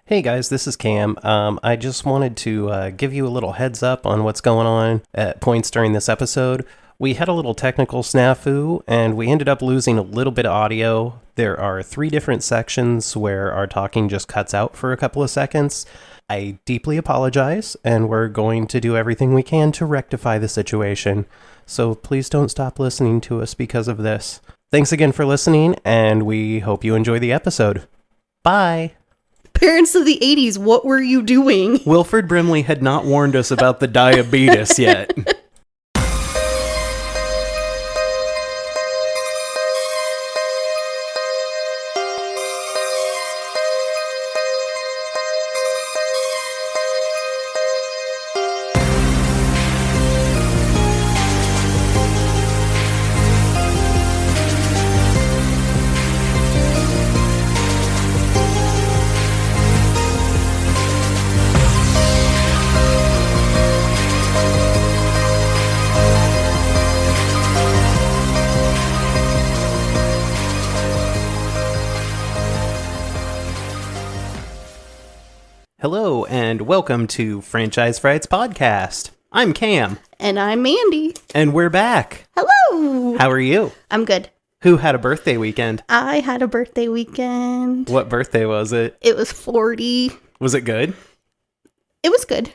Hey guys, this is Cam. I just wanted to give you a little heads up on what's going on at points during this episode. We had a little technical snafu, and we ended up losing a little bit of audio. There are 3 different sections where our talking just cuts out for a couple of seconds. I deeply apologize, and we're going to do everything we can to rectify the situation. So please don't stop listening to us because of this. Thanks again for listening, and we hope you enjoy the episode. Bye! Parents of the 80s, what were you doing? Wilford Brimley had not warned us about the diabetes yet. Hello, and welcome to Franchise Frights Podcast. I'm Cam. And I'm Mandy. And we're back. Hello. How are you? I'm good. Who had a birthday weekend? I had a birthday weekend. What birthday was it? It was 40. Was it good? It was good.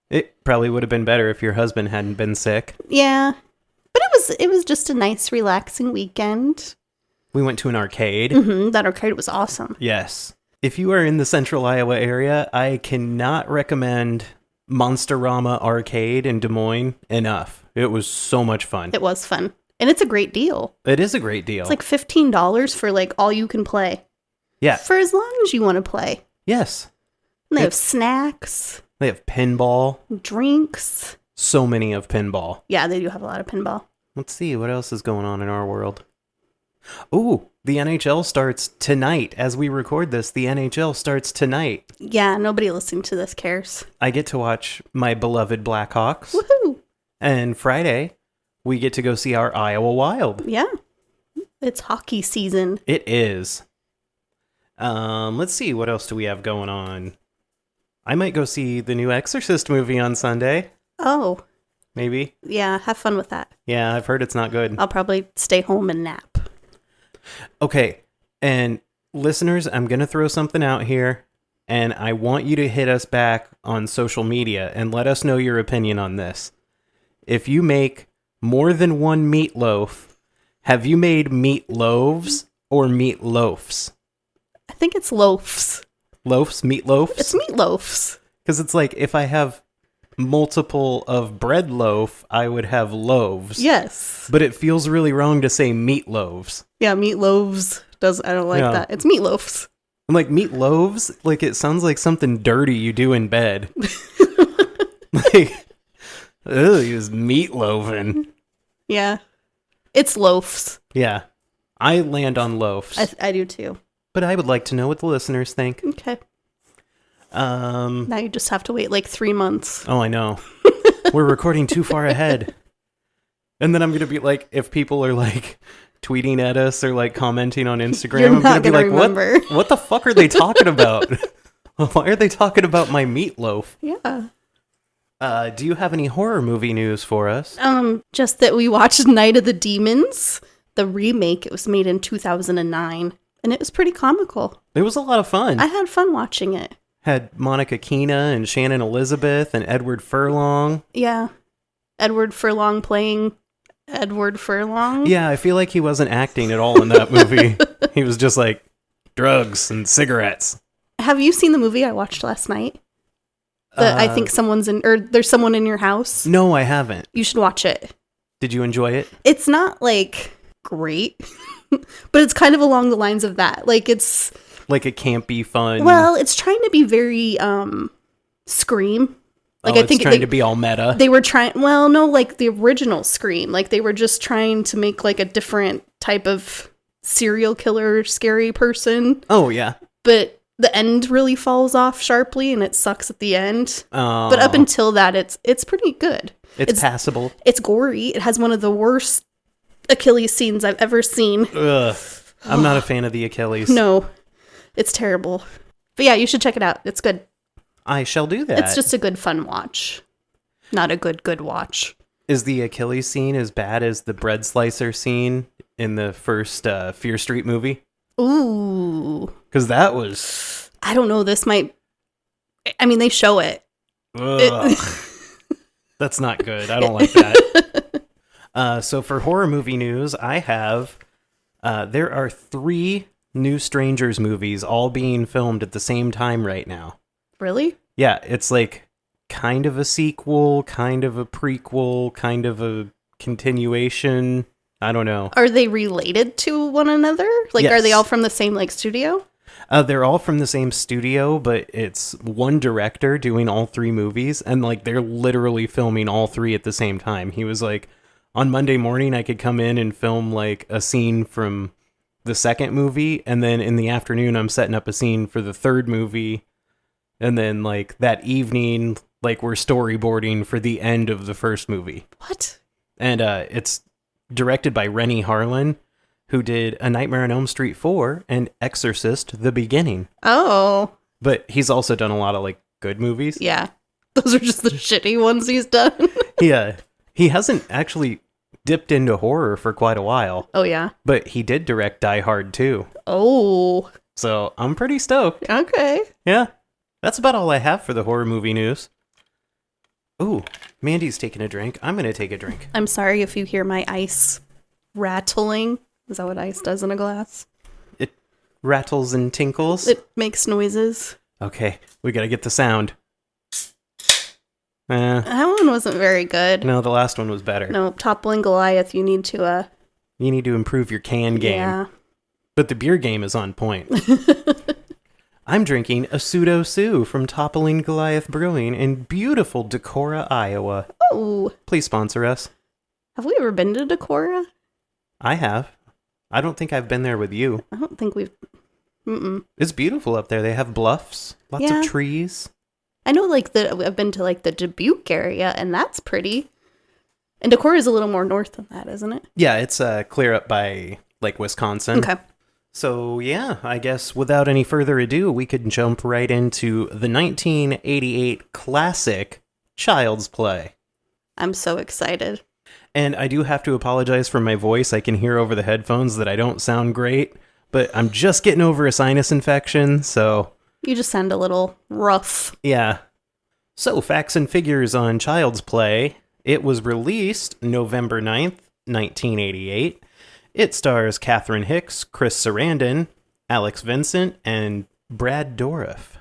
It probably would have been better if your husband hadn't been sick. Yeah. But it was just a nice, relaxing weekend. We went to an arcade. That arcade was awesome. Yes. If you are in the central Iowa area, I cannot recommend Monsterama Arcade in Des Moines enough. It was so much fun. It was fun. And it's a great deal. It is a great deal. It's like $15 for like all you can play. Yeah. For as long as you want to play. Yes. And they have snacks. They have pinball. Drinks. So many of pinball. Yeah, they do have a lot of pinball. Let's see, what else is going on in our world? Ooh, the NHL starts tonight. As we record this, the NHL starts tonight. Yeah, nobody listening to this cares. I get to watch my beloved Blackhawks. Woohoo! And Friday, we get to go see our Iowa Wild. Yeah. It's hockey season. It is. Let's see, what else do we have going on? I might go see the new Exorcist movie on Sunday. Oh. Maybe. Yeah, have fun with that. Yeah, I've heard it's not good. I'll probably stay home and nap. Okay, and listeners, I'm going to throw something out here, and I want you to hit us back on social media and let us know your opinion on this. If you make more than one meatloaf, have you made meatloaves or meatloafs? I think it's loafs. Loafs? Meatloafs? It's meatloafs. Because it's like, if I have multiple of bread loaf, I would have loaves. Yes. But it feels really wrong to say meatloaves. Yeah, meatloaves. I don't like that. It's meatloafs. I'm like, meatloaves? Like, it sounds like something dirty you do in bed. Like, ugh, he was meatloafing. Yeah. It's loafs. Yeah. I land on loafs. I do too. But I would like to know what the listeners think. Okay. Now you just have to wait like 3 months. Oh, I know. We're recording too far ahead. And then I'm going to be like, if people are like tweeting at us or like commenting on Instagram, You're I'm going to be like, remember. what the fuck are they talking about? Why are they talking about my meatloaf? Yeah. Do you have any horror movie news for us? Just that we watched Night of the Demons, the remake. It was made in 2009, and it was pretty comical. It was a lot of fun. I had fun watching it. Had Monica Keena and Shannon Elizabeth and Edward Furlong. Yeah. Edward Furlong playing Edward Furlong. Yeah, I feel like he wasn't acting at all in that movie. He was just like drugs and cigarettes. Have you seen the movie I watched last night? I think there's someone in your house. No, I haven't. You should watch it. Did you enjoy it? It's not like great, but it's kind of along the lines of that. Like it's like a campy fun. Well, it's trying to be very Scream. Like I think it's trying to be all meta. They were trying. Well, no, like the original Scream. Like they were just trying to make like a different type of serial killer, scary person. Oh yeah. But the end really falls off sharply, and it sucks at the end. Oh. But up until that, it's pretty good. It's passable. It's gory. It has one of the worst Achilles scenes I've ever seen. Ugh. I'm not a fan of the Achilles. No, it's terrible. But yeah, you should check it out. It's good. I shall do that. It's just a good fun watch. Not a good watch. Is the Achilles scene as bad as the bread slicer scene in the first Fear Street movie? Ooh. Because that was... I don't know. This might... I mean, they show it. That's not good. I don't like that. So for horror movie news, I have... there are 3 new Strangers movies all being filmed at the same time right now. Really? Yeah, it's like kind of a sequel, kind of a prequel, kind of a continuation. I don't know. Are they related to one another? Like, Yes. Are they all from the same, like, studio? They're all from the same studio, but it's one director doing all 3 movies, and like they're literally filming all 3 at the same time. He was like, on Monday morning, I could come in and film like a scene from the second movie, and then in the afternoon, I'm setting up a scene for the third movie, and then like that evening, like we're storyboarding for the end of the first movie. What? And it's directed by Rennie Harlan, who did A Nightmare on Elm Street 4 and Exorcist: The Beginning. Oh. But he's also done a lot of like good movies. Yeah. Those are just the shitty ones he's done. Yeah. He hasn't actually dipped into horror for quite a while. Oh, yeah. But he did direct Die Hard 2. Oh. So I'm pretty stoked. Okay. Yeah. That's about all I have for the horror movie news. Ooh, Mandy's taking a drink. I'm going to take a drink. I'm sorry if you hear my ice rattling. Is that what ice does in a glass? It rattles and tinkles. It makes noises. Okay, we got to get the sound. That one wasn't very good. No, the last one was better. No, toppling Goliath, you need to, You need to improve your can game. Yeah. But the beer game is on point. I'm drinking a Pseudo Sue from Toppling Goliath Brewing in beautiful Decorah, Iowa. Oh. Please sponsor us. Have we ever been to Decorah? I have. I don't think I've been there with you. I don't think we've... Mm-mm. It's beautiful up there. They have bluffs, lots Yeah. of trees. I know, like, I've been to, like, the Dubuque area, and that's pretty. And Decorah is a little more north than that, isn't it? Yeah, it's clear up by, like, Wisconsin. Okay. So, yeah, I guess without any further ado, we could jump right into the 1988 classic Child's Play. I'm so excited. And I do have to apologize for my voice. I can hear over the headphones that I don't sound great, but I'm just getting over a sinus infection, so... You just sound a little rough. Yeah. So, facts and figures on Child's Play. It was released November 9th, 1988. It stars Catherine Hicks, Chris Sarandon, Alex Vincent, and Brad Dourif.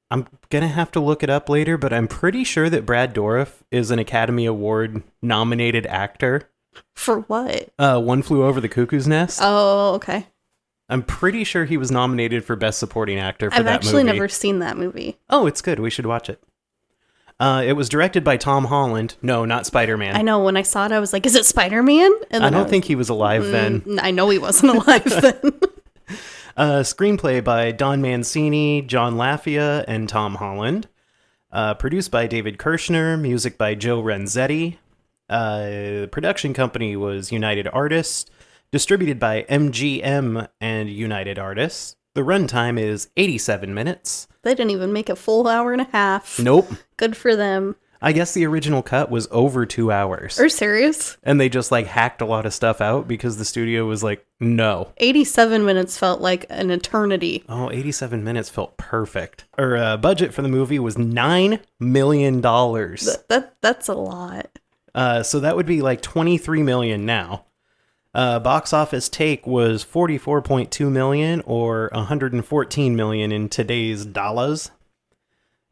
I'm going to have to look it up later, but I'm pretty sure that Brad Dourif is an Academy Award nominated actor. For what? One Flew Over the Cuckoo's Nest. Oh, okay. I'm pretty sure he was nominated for Best Supporting Actor for I've that actually movie. never seen that movie. Oh, it's good. We should watch it. It was directed by Tom Holland. No, not Spider-Man. I know, when I saw it, I was like, is it Spider-Man? And I then don't think he was alive then. I know he wasn't alive then. Screenplay by Don Mancini, John Lafia, and Tom Holland. Produced by David Kirshner. Music by Joe Renzetti. The production company was United Artists. Distributed by MGM and United Artists. The runtime is 87 minutes. They didn't even make a full hour and a half. Nope. Good for them. I guess the original cut was over 2 hours. Are you serious? And they just like hacked a lot of stuff out because the studio was like, no. 87 minutes felt like an eternity. Oh, 87 minutes felt perfect. Budget for the movie was $9 million. That's a lot. So that would be like $23 million now. Box office take was $44.2 million or $114 million in today's dollars.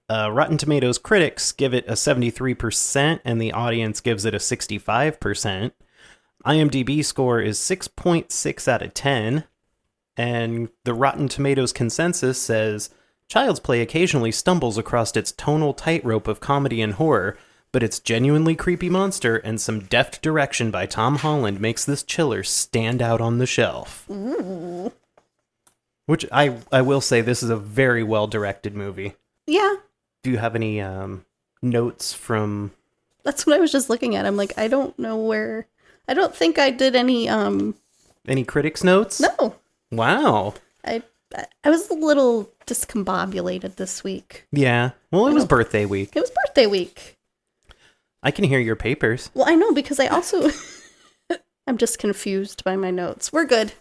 Rotten Tomatoes critics give it a 73% and the audience gives it a 65%. IMDb score is 6.6 out of 10. And the Rotten Tomatoes consensus says, Child's Play occasionally stumbles across its tonal tightrope of comedy and horror, but its genuinely creepy monster and some deft direction by Tom Holland makes this chiller stand out on the shelf. Ooh. Which I will say, this is a very well-directed movie. Yeah. Do you have any notes from... That's what I was just looking at. I'm like, I don't know where... I don't think I did any... Any critics' notes? No. Wow. I I was a little discombobulated this week. Yeah. Well, it was birthday week. It was birthday week. I can hear your papers. Well, I know, because I also... I'm just confused by my notes. We're good.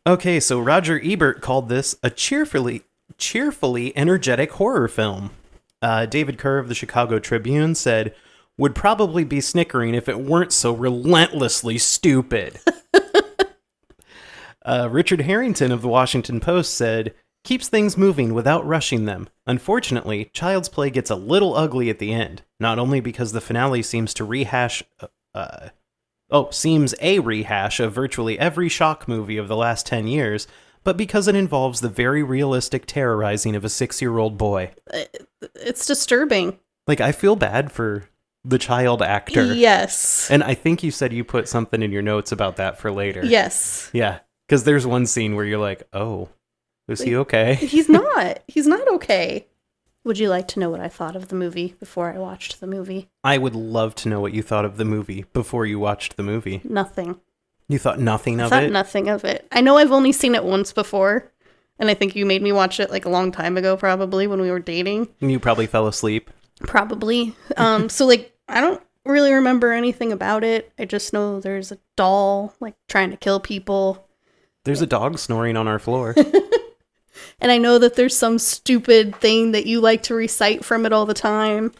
Okay, so Roger Ebert called this a cheerfully energetic horror film. David Kerr of the Chicago Tribune said, would probably be snickering if it weren't so relentlessly stupid. Richard Harrington of the Washington Post said, keeps things moving without rushing them. Unfortunately, Child's Play gets a little ugly at the end, not only because the finale seems a rehash of virtually every shock movie of the last 10 years, but because it involves the very realistic terrorizing of a 6-year-old boy. It's disturbing. Like, I feel bad for the child actor. Yes. And I think you said you put something in your notes about that for later. Yes. Yeah, because there's one scene where you're like, oh, is he okay? He's not. He's not okay. Would you like to know what I thought of the movie before I watched the movie? I would love to know what you thought of the movie before you watched the movie. Nothing. You thought nothing of it? I thought nothing of it. I know I've only seen it once before, and I think you made me watch it like a long time ago, probably, when we were dating. And you probably fell asleep. Probably. So, like, I don't really remember anything about it. I just know there's a doll, like, trying to kill people. There's a dog snoring on our floor. And I know that there's some stupid thing that you like to recite from it all the time.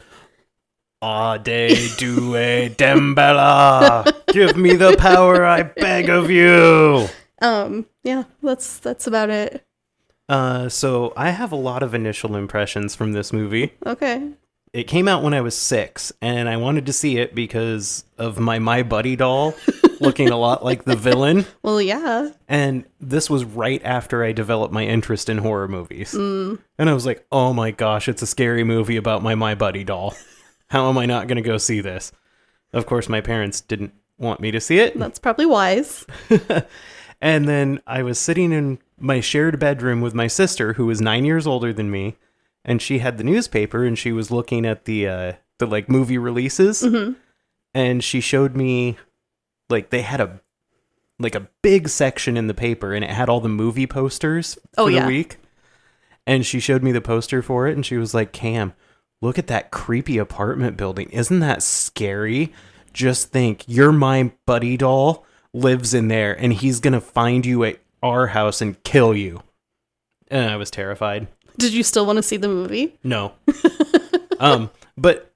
Ade due Dembella, give me the power I beg of you. Yeah, that's about it. So I have a lot of initial impressions from this movie. Okay. It came out when I was 6, and I wanted to see it because of my Buddy doll looking a lot like the villain. Well, yeah. And this was right after I developed my interest in horror movies. And I was like, oh my gosh, it's a scary movie about my Buddy doll. How am I not going to go see this? Of course, my parents didn't want me to see it. That's probably wise. And then I was sitting in my shared bedroom with my sister, who was 9 years older than me. And she had the newspaper, and she was looking at the like movie releases. Mm-hmm. And she showed me, like, they had a big section in the paper, and it had all the movie posters for the week. And she showed me the poster for it, and she was like, Cam, look at that creepy apartment building. Isn't that scary? Just think, your My Buddy doll lives in there, and he's gonna find you at our house and kill you. And I was terrified. Did you still want to see the movie? No. But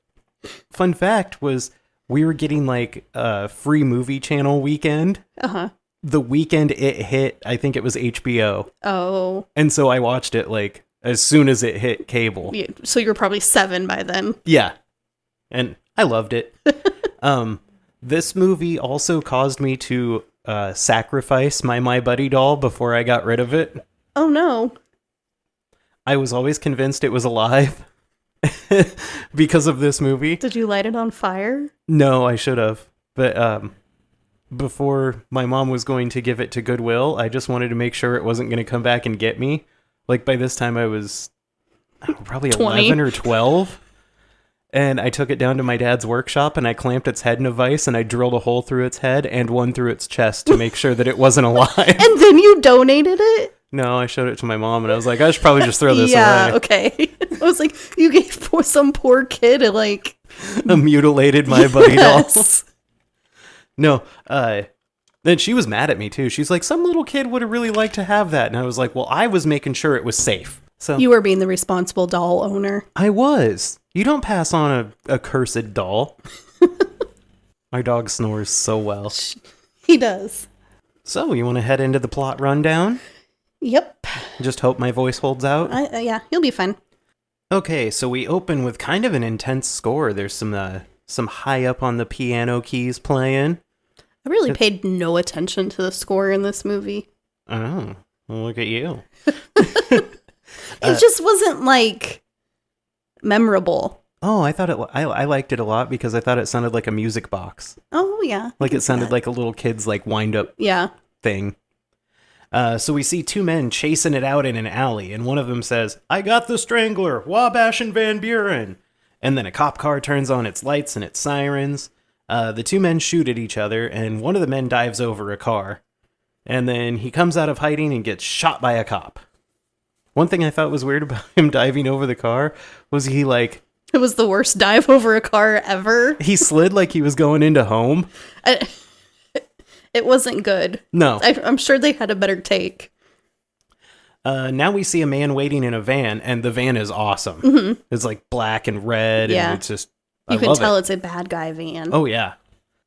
fun fact was, we were getting like a free movie channel weekend. Uh-huh. The weekend it hit, I think it was HBO. Oh. And so I watched it like as soon as it hit cable. Yeah, so you were probably 7 by then. Yeah. And I loved it. This movie also caused me to sacrifice my Buddy doll before I got rid of it. Oh no. I was always convinced it was alive because of this movie. Did you light it on fire? No, I should have. But before my mom was going to give it to Goodwill, I just wanted to make sure it wasn't going to come back and get me. Like, by this time I was probably 20. 11 or 12. And I took it down to my dad's workshop, and I clamped its head in a vise, and I drilled a hole through its head and one through its chest to make sure that it wasn't alive. And then you donated it? No, I showed it to my mom, and I was like, I should probably just throw this away. Yeah, okay. I was like, you gave some poor kid a mutilated My Buddy doll. No, then she was mad at me, too. She's like, some little kid would have really liked to have that. And I was like, well, I was making sure it was safe. So you were being the responsible doll owner. I was. You don't pass on a cursed doll. My dog snores so well. He does. So, you want to head into the plot rundown? Yep. Just hope my voice holds out. Yeah, you'll be fine. Okay, so we open with kind of an intense score. There's some high up on the piano keys playing. I really paid no attention to the score in this movie. Oh, well, look at you. It just wasn't memorable. Oh, I thought I liked it a lot because I thought it sounded like a music box. Oh yeah, like it sounded like a little kid's wind up thing. So we see 2 men chasing it out in an alley, and one of them says, "I got the Strangler, Wabash and Van Buren." And then a cop car turns on its lights and its sirens. The 2 men shoot at each other, and one of the men dives over a car. And then he comes out of hiding and gets shot by a cop. One thing I thought was weird about him diving over the car was he It was the worst dive over a car ever. he slid like he was going into home. It wasn't good. No. I'm sure they had a better take. Now we see a man waiting in a van, and the van is awesome. Mm-hmm. It's like black and red, and it's just, you can tell it's a bad guy van. Oh, yeah.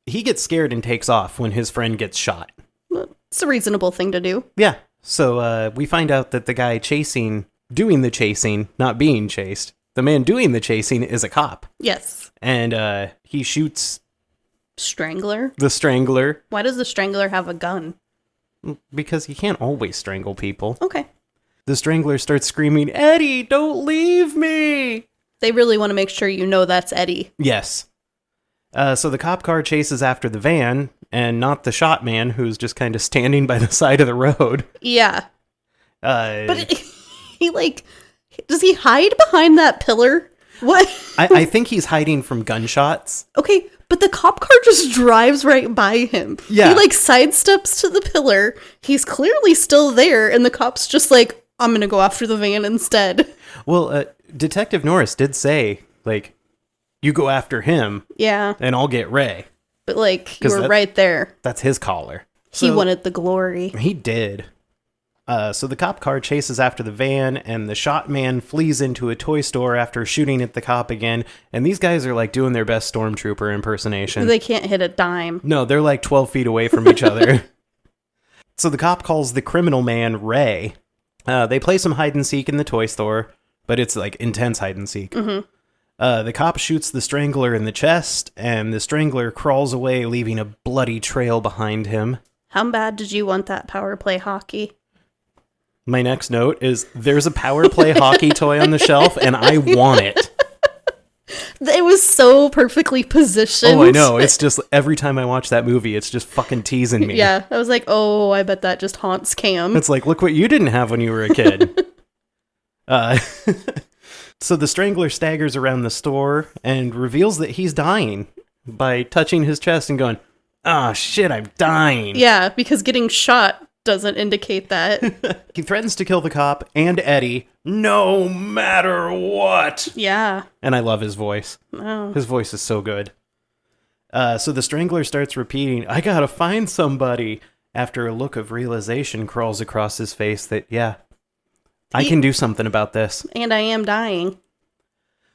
He gets scared and takes off when his friend gets shot. It's a reasonable thing to do. Yeah. So we find out that the guy doing the chasing, not being chased, the man doing the chasing is a cop. Yes. And he shoots... Strangler? The Strangler. Why does the Strangler have a gun? Because you can't always strangle people. Okay. The Strangler starts screaming, "Eddie, don't leave me!" They really want to make sure you know that's Eddie. Yes. So the cop car chases after the van, and not the shot man, who's just kind of standing by the side of the road. Yeah. But he, does he hide behind that pillar? What? I think he's hiding from gunshots. Okay, but the cop car just drives right by him. Yeah. He, sidesteps to the pillar. He's clearly still there, and the cop's just like, I'm gonna go after the van instead. Well, Detective Norris did say, you go after him. Yeah. And I'll get Ray. But, you were right there. That's his caller. He wanted the glory. He did. So the cop car chases after the van, and the shot man flees into a toy store after shooting at the cop again. And these guys are doing their best stormtrooper impersonation. They can't hit a dime. No, they're 12 feet away from each other. So the cop calls the criminal man Ray. They play some hide and seek in the toy store, but it's intense hide and seek. Mm-hmm. The cop shoots the Strangler in the chest, and the Strangler crawls away, leaving a bloody trail behind him. How bad did you want that power play hockey? My next note is, there's a power play hockey toy on the shelf, and I want it. It was so perfectly positioned. Oh, I know. It's just, every time I watch that movie, it's just fucking teasing me. Yeah, I was like, oh, I bet that just haunts Cam. It's look what you didn't have when you were a kid. So the Strangler staggers around the store and reveals that he's dying by touching his chest and going, "Ah, shit, I'm dying." Yeah, because getting shot doesn't indicate that. He threatens to kill the cop and Eddie, no matter what. Yeah. And I love his voice. Oh. His voice is so good. So the Strangler starts repeating, "I gotta find somebody," after a look of realization crawls across his face that, I can do something about this. And I am dying.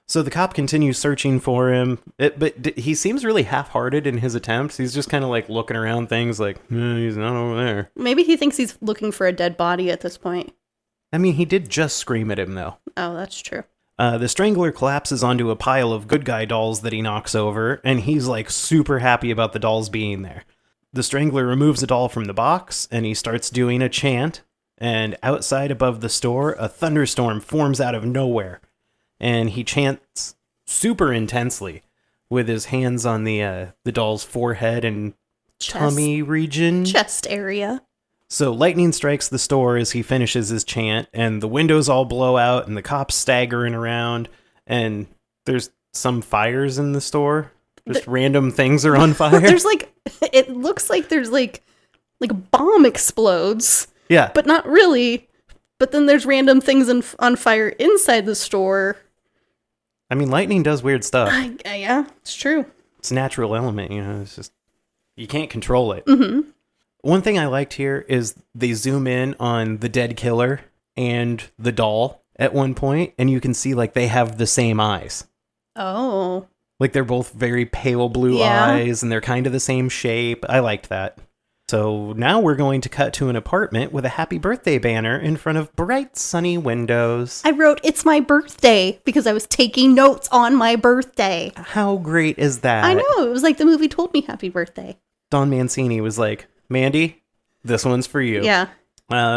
So the cop continues searching for him, but he seems really half-hearted in his attempts. He's just kind of looking around things he's not over there. Maybe he thinks he's looking for a dead body at this point. I mean, he did just scream at him, though. Oh, that's true. The Strangler collapses onto a pile of good guy dolls that he knocks over, and he's super happy about the dolls being there. The Strangler removes a doll from the box, and he starts doing a chant. And outside above the store, a thunderstorm forms out of nowhere. And he chants super intensely with his hands on the doll's forehead and tummy region. Chest area. So lightning strikes the store as he finishes his chant, and the windows all blow out, and the cops staggering around, and there's some fires in the store. Just random things are on fire. There's it looks like there's a bomb explodes. Yeah. But not really. But then there's random things on fire inside the store. I mean, lightning does weird stuff. Yeah, it's true. It's a natural element, it's just, you can't control it. Mm-hmm. One thing I liked here is they zoom in on the dead killer and the doll at one point, and you can see, they have the same eyes. Oh. They're both very pale blue eyes, and they're kind of the same shape. I liked that. So now we're going to cut to an apartment with a happy birthday banner in front of bright, sunny windows. I wrote, "It's my birthday," because I was taking notes on my birthday. How great is that? I know. It was the movie told me happy birthday. Don Mancini was like, "Mandy, this one's for you." Yeah.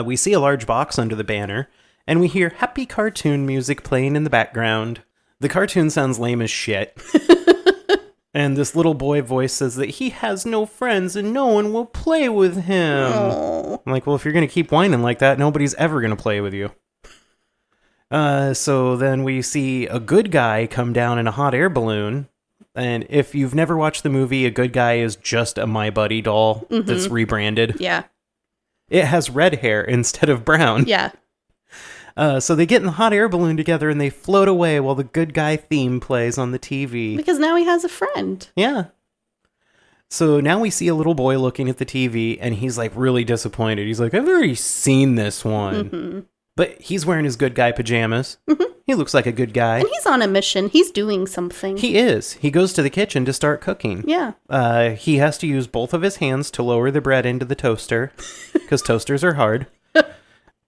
We see a large box under the banner, and we hear happy cartoon music playing in the background. The cartoon sounds lame as shit. And this little boy voice says that he has no friends and no one will play with him. Oh. I'm like, well, if you're going to keep whining like that, nobody's ever going to play with you. So then we see a good guy come down in a hot air balloon. And if you've never watched the movie, a good guy is just a My Buddy doll that's rebranded. Yeah. It has red hair instead of brown. Yeah. So they get in the hot air balloon together and they float away while the good guy theme plays on the TV. Because now he has a friend. Yeah. So now we see a little boy looking at the TV and he's like really disappointed. He's like, I've already seen this one. Mm-hmm. But he's wearing his good guy pajamas. Mm-hmm. He looks like a good guy. And he's on a mission. He's doing something. He is. He goes to the kitchen to start cooking. Yeah. He has to use both of his hands to lower the bread into the toaster because toasters are hard.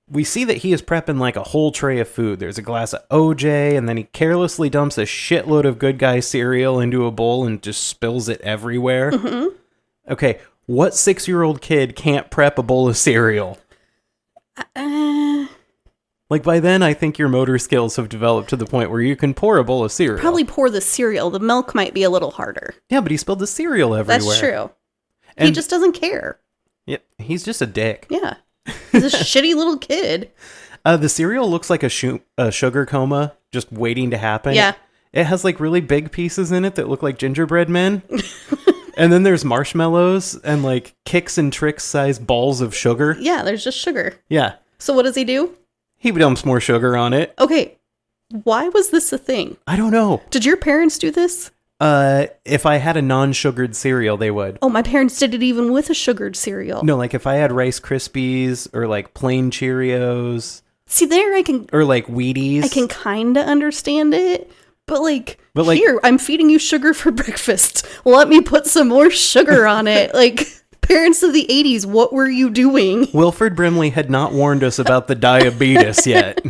We see that he is prepping like a whole tray of food. There's a glass of OJ, and then he carelessly dumps a shitload of good guy cereal into a bowl and just spills it everywhere. Mm-hmm. Okay, what 6-year-old kid can't prep a bowl of cereal? Like, by then, I think your motor skills have developed to the point where you can pour a bowl of cereal. Probably pour the cereal. The milk might be a little harder. Yeah, but he spilled the cereal everywhere. That's true. And he just doesn't care. Yeah, he's just a dick. Yeah. He's a shitty little kid. The cereal looks like a sugar coma just waiting to happen. Yeah. It has, like, really big pieces in it that look like gingerbread men. And then there's marshmallows and, like, Kicks and Tricks sized balls of sugar. Yeah, there's just sugar. Yeah. So what does he do? He dumps more sugar on it. Okay, why was this a thing? I don't know. Did your parents do this? If I had a non-sugared cereal, they would. Oh, my parents did it even with a sugared cereal. No, like if I had Rice Krispies or like plain Cheerios. See, there or like Wheaties. I can kind of understand it. But like, like, here, I'm feeding you sugar for breakfast. Let me put some more sugar on it. Like, parents of the 80s, what were you doing? Wilford Brimley had not warned us about the diabetes yet.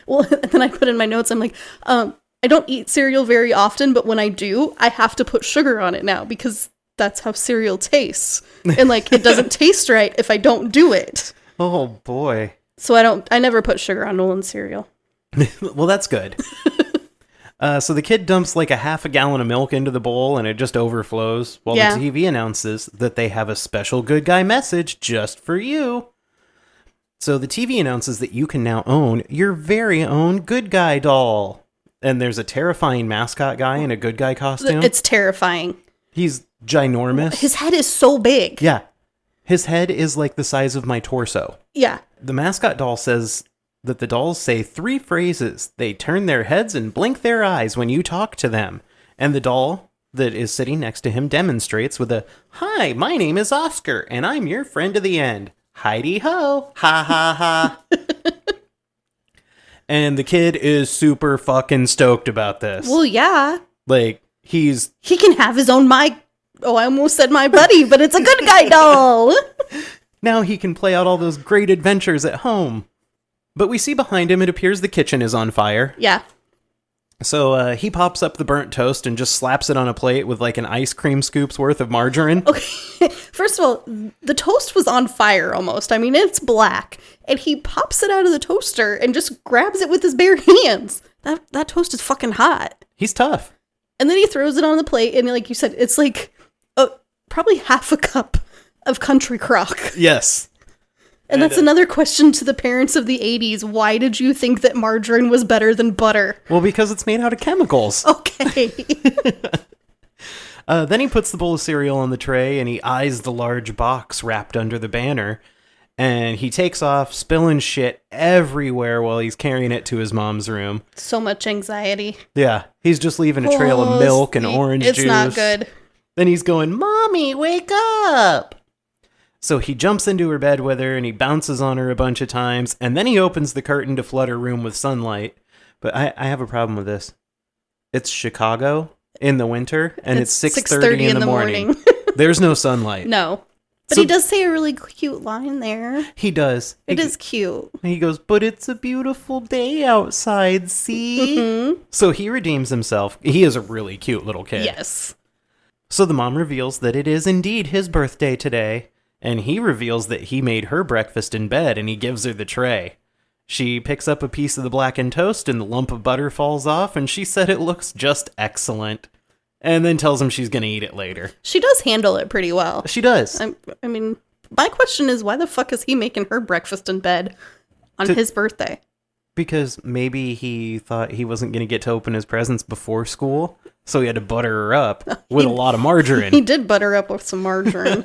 Well, then I put in my notes, I'm like, I don't eat cereal very often, but when I do, I have to put sugar on it now because that's how cereal tastes. And like, it doesn't taste right if I don't do it. Oh, boy. So I never put sugar on Nolan's cereal. Well, that's good. So the kid dumps like a half a gallon of milk into the bowl and it just overflows while the TV announces that they have a special good guy message just for you. So the TV announces that you can now own your very own good guy doll. And there's a terrifying mascot guy in a good guy costume. It's terrifying. He's ginormous. His head is so big. Yeah. His head is like the size of my torso. Yeah. The mascot doll says that the dolls say 3 phrases. They turn their heads and blink their eyes when you talk to them. And the doll that is sitting next to him demonstrates with a, "Hi, my name is Oscar, and I'm your friend to the end. Heidi-ho, ha ha ha." And the kid is super fucking stoked about this. Well, yeah. Like, he can have his own I almost said my buddy, but it's a good guy doll. Now he can play out all those great adventures at home. But we see behind him, it appears the kitchen is on fire. Yeah. So he pops up the burnt toast and just slaps it on a plate with like an ice cream scoop's worth of margarine. Okay. First of all, the toast was on fire almost. I mean, it's black. And he pops it out of the toaster and just grabs it with his bare hands. That toast is fucking hot. He's tough. And then he throws it on the plate. And like you said, it's like probably half a cup of country crock. Yes. And that's another question to the parents of the 80s. Why did you think that margarine was better than butter? Well, because it's made out of chemicals. Okay. Then he puts the bowl of cereal on the tray and he eyes the large box wrapped under the banner. And he takes off, spilling shit everywhere while he's carrying it to his mom's room. So much anxiety. Yeah, he's just leaving a trail of milk and orange juice. It's not good. Then he's going, "Mommy, wake up!" So he jumps into her bed with her and he bounces on her a bunch of times. And then he opens the curtain to flood her room with sunlight. But I have a problem with this. It's Chicago in the winter and it's 6:30 in the morning. There's no sunlight. No. But he does say a really cute line there. He does. It is cute. He goes, "But it's a beautiful day outside, see?" Mm-hmm. So he redeems himself. He is a really cute little kid. Yes. So the mom reveals that it is indeed his birthday today. And he reveals that he made her breakfast in bed and he gives her the tray. She picks up a piece of the blackened toast and the lump of butter falls off and she said it looks just excellent. And then tells him she's going to eat it later. She does handle it pretty well. She does. I mean, my question is, why the fuck is he making her breakfast in bed on his birthday? Because maybe he thought he wasn't going to get to open his presents before school. So he had to butter her up with a lot of margarine. He did butter up with some margarine.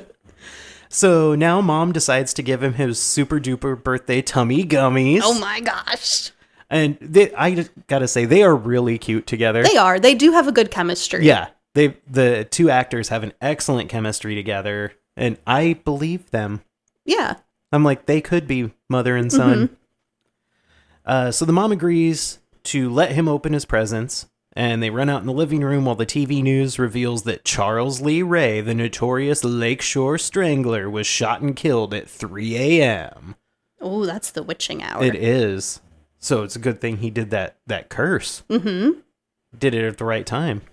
So now mom decides to give him his super duper birthday tummy gummies. Oh my gosh. And I just gotta say, they are really cute together. They are. They do have a good chemistry. Yeah. The two actors have an excellent chemistry together, and I believe them. Yeah. I'm like, they could be mother and son. So the mom agrees to let him open his presents, and they run out in the living room while the TV news reveals that Charles Lee Ray, the notorious Lakeshore Strangler, was shot and killed at 3 a.m. Oh, that's the witching hour. It is. So it's a good thing he did that curse. Mm-hmm. Did it at the right time.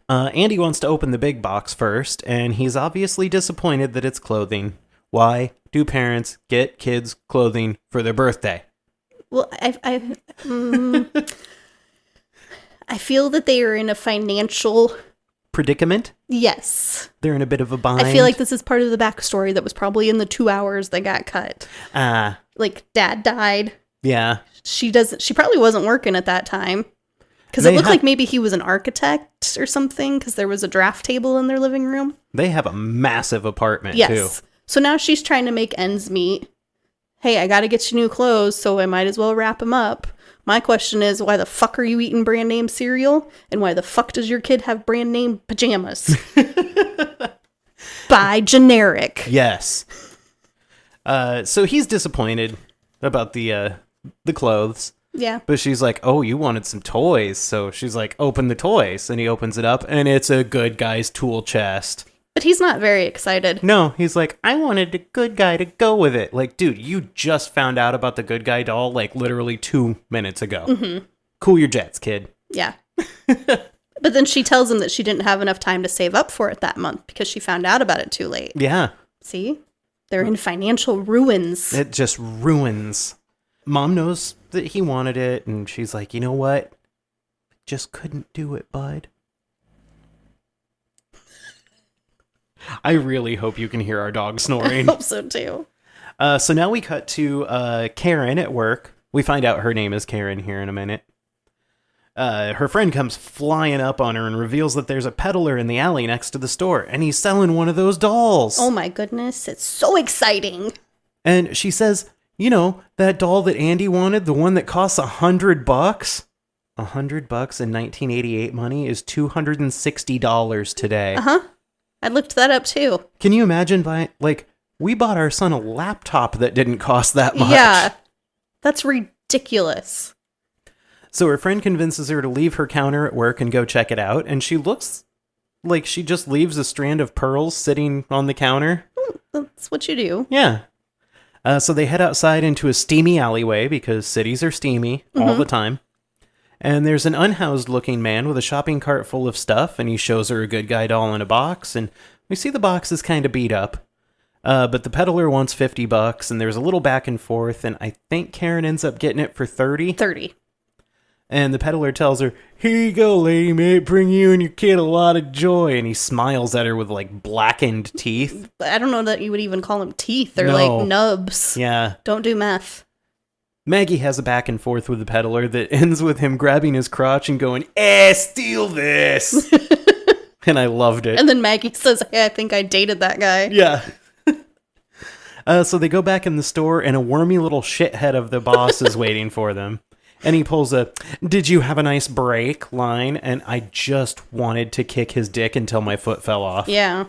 Andy wants to open the big box first, and he's obviously disappointed that it's clothing. Why do parents get kids clothing for their birthday? Well, I feel that they are in a financial... Predicament? Yes. They're in a bit of a bind. I feel like this is part of the backstory that was probably in the 2 hours that got cut. Like, dad died. Yeah. She probably wasn't working at that time. Because it looked like maybe he was an architect or something, because there was a draft table in their living room. They have a massive apartment, yes. too. So now she's trying to make ends meet. Hey, I got to get you new clothes, so I might as well wrap them up. My question is, why the fuck are you eating brand name cereal? And why the fuck does your kid have brand name pajamas? Buy generic. Yes. So he's disappointed about the clothes. Yeah. But she's like, oh, you wanted some toys. So she's like, open the toys. And he opens it up, and it's a good guy's tool chest. But he's not very excited. No, he's like, I wanted a good guy to go with it. Like, dude, you just found out about the good guy doll, like, literally 2 minutes ago. Mm-hmm. Cool your jets, kid. Yeah. But then she tells him that she didn't have enough time to save up for it that month because she found out about it too late. Yeah. See? They're in financial ruins. It just ruins. Mom knows that he wanted it, and she's like, you know what? Just couldn't do it, bud. I really hope you can hear our dog snoring. I hope so, too. So now we cut to Karen at work. We find out her name is Karen here in a minute. Her friend comes flying up on her and reveals that there's a peddler in the alley next to the store, and he's selling one of those dolls. Oh my goodness, it's so exciting. And she says, you know, that doll that Andy wanted, the one that costs $100? $100 in 1988 money is $260 today. Uh-huh. I looked that up too. Can you imagine we bought our son a laptop that didn't cost that much? Yeah. That's ridiculous. So her friend convinces her to leave her counter at work and go check it out, and she looks like she just leaves a strand of pearls sitting on the counter. That's what you do. Yeah. So they head outside into a steamy alleyway, because cities are steamy all the time. And there's an unhoused-looking man with a shopping cart full of stuff, and he shows her a good guy doll in a box, and we see the box is kind of beat up. But the peddler wants $50, and there's a little back and forth, and I think Karen ends up getting it for $30. $30. And the peddler tells her, here you go, lady, may it bring you and your kid a lot of joy. And he smiles at her with, like, blackened teeth. I don't know that you would even call them teeth. They're No. like nubs. Yeah. Don't do meth. Maggie has a back and forth with the peddler that ends with him grabbing his crotch and going, steal this. And I loved it. And then Maggie says, hey, I think I dated that guy. Yeah. So they go back in the store, and a wormy little shithead of the boss is waiting for them. And he pulls a, did you have a nice break line? And I just wanted to kick his dick until my foot fell off. Yeah.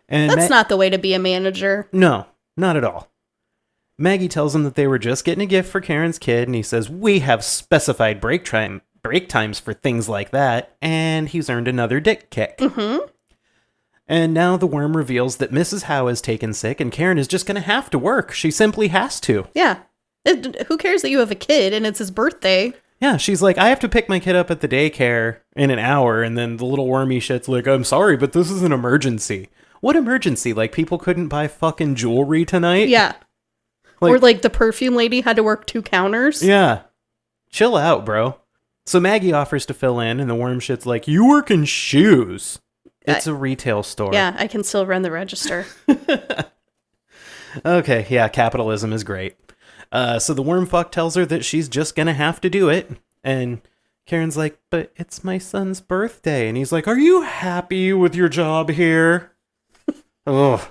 And That's not the way to be a manager. No, not at all. Maggie tells him that they were just getting a gift for Karen's kid, and he says, we have specified break times for things like that, and he's earned another dick kick. Mm-hmm. And now the worm reveals that Mrs. Howe is taken sick, and Karen is just going to have to work. She simply has to. Yeah. Who cares that you have a kid and it's his birthday? Yeah, she's like, I have to pick my kid up at the daycare in an hour, and then the little wormy shit's like, I'm sorry, but this is an emergency. What emergency? Like, people couldn't buy fucking jewelry tonight? Yeah. Or like the perfume lady had to work 2 counters. Yeah. Chill out, bro. So Maggie offers to fill in, and the worm shit's like, you work in shoes. It's a retail store. Yeah, I can still run the register. Okay, yeah, capitalism is great. So the worm fuck tells her that she's just gonna have to do it. And Karen's like, but it's my son's birthday. And he's like, are you happy with your job here? Ugh.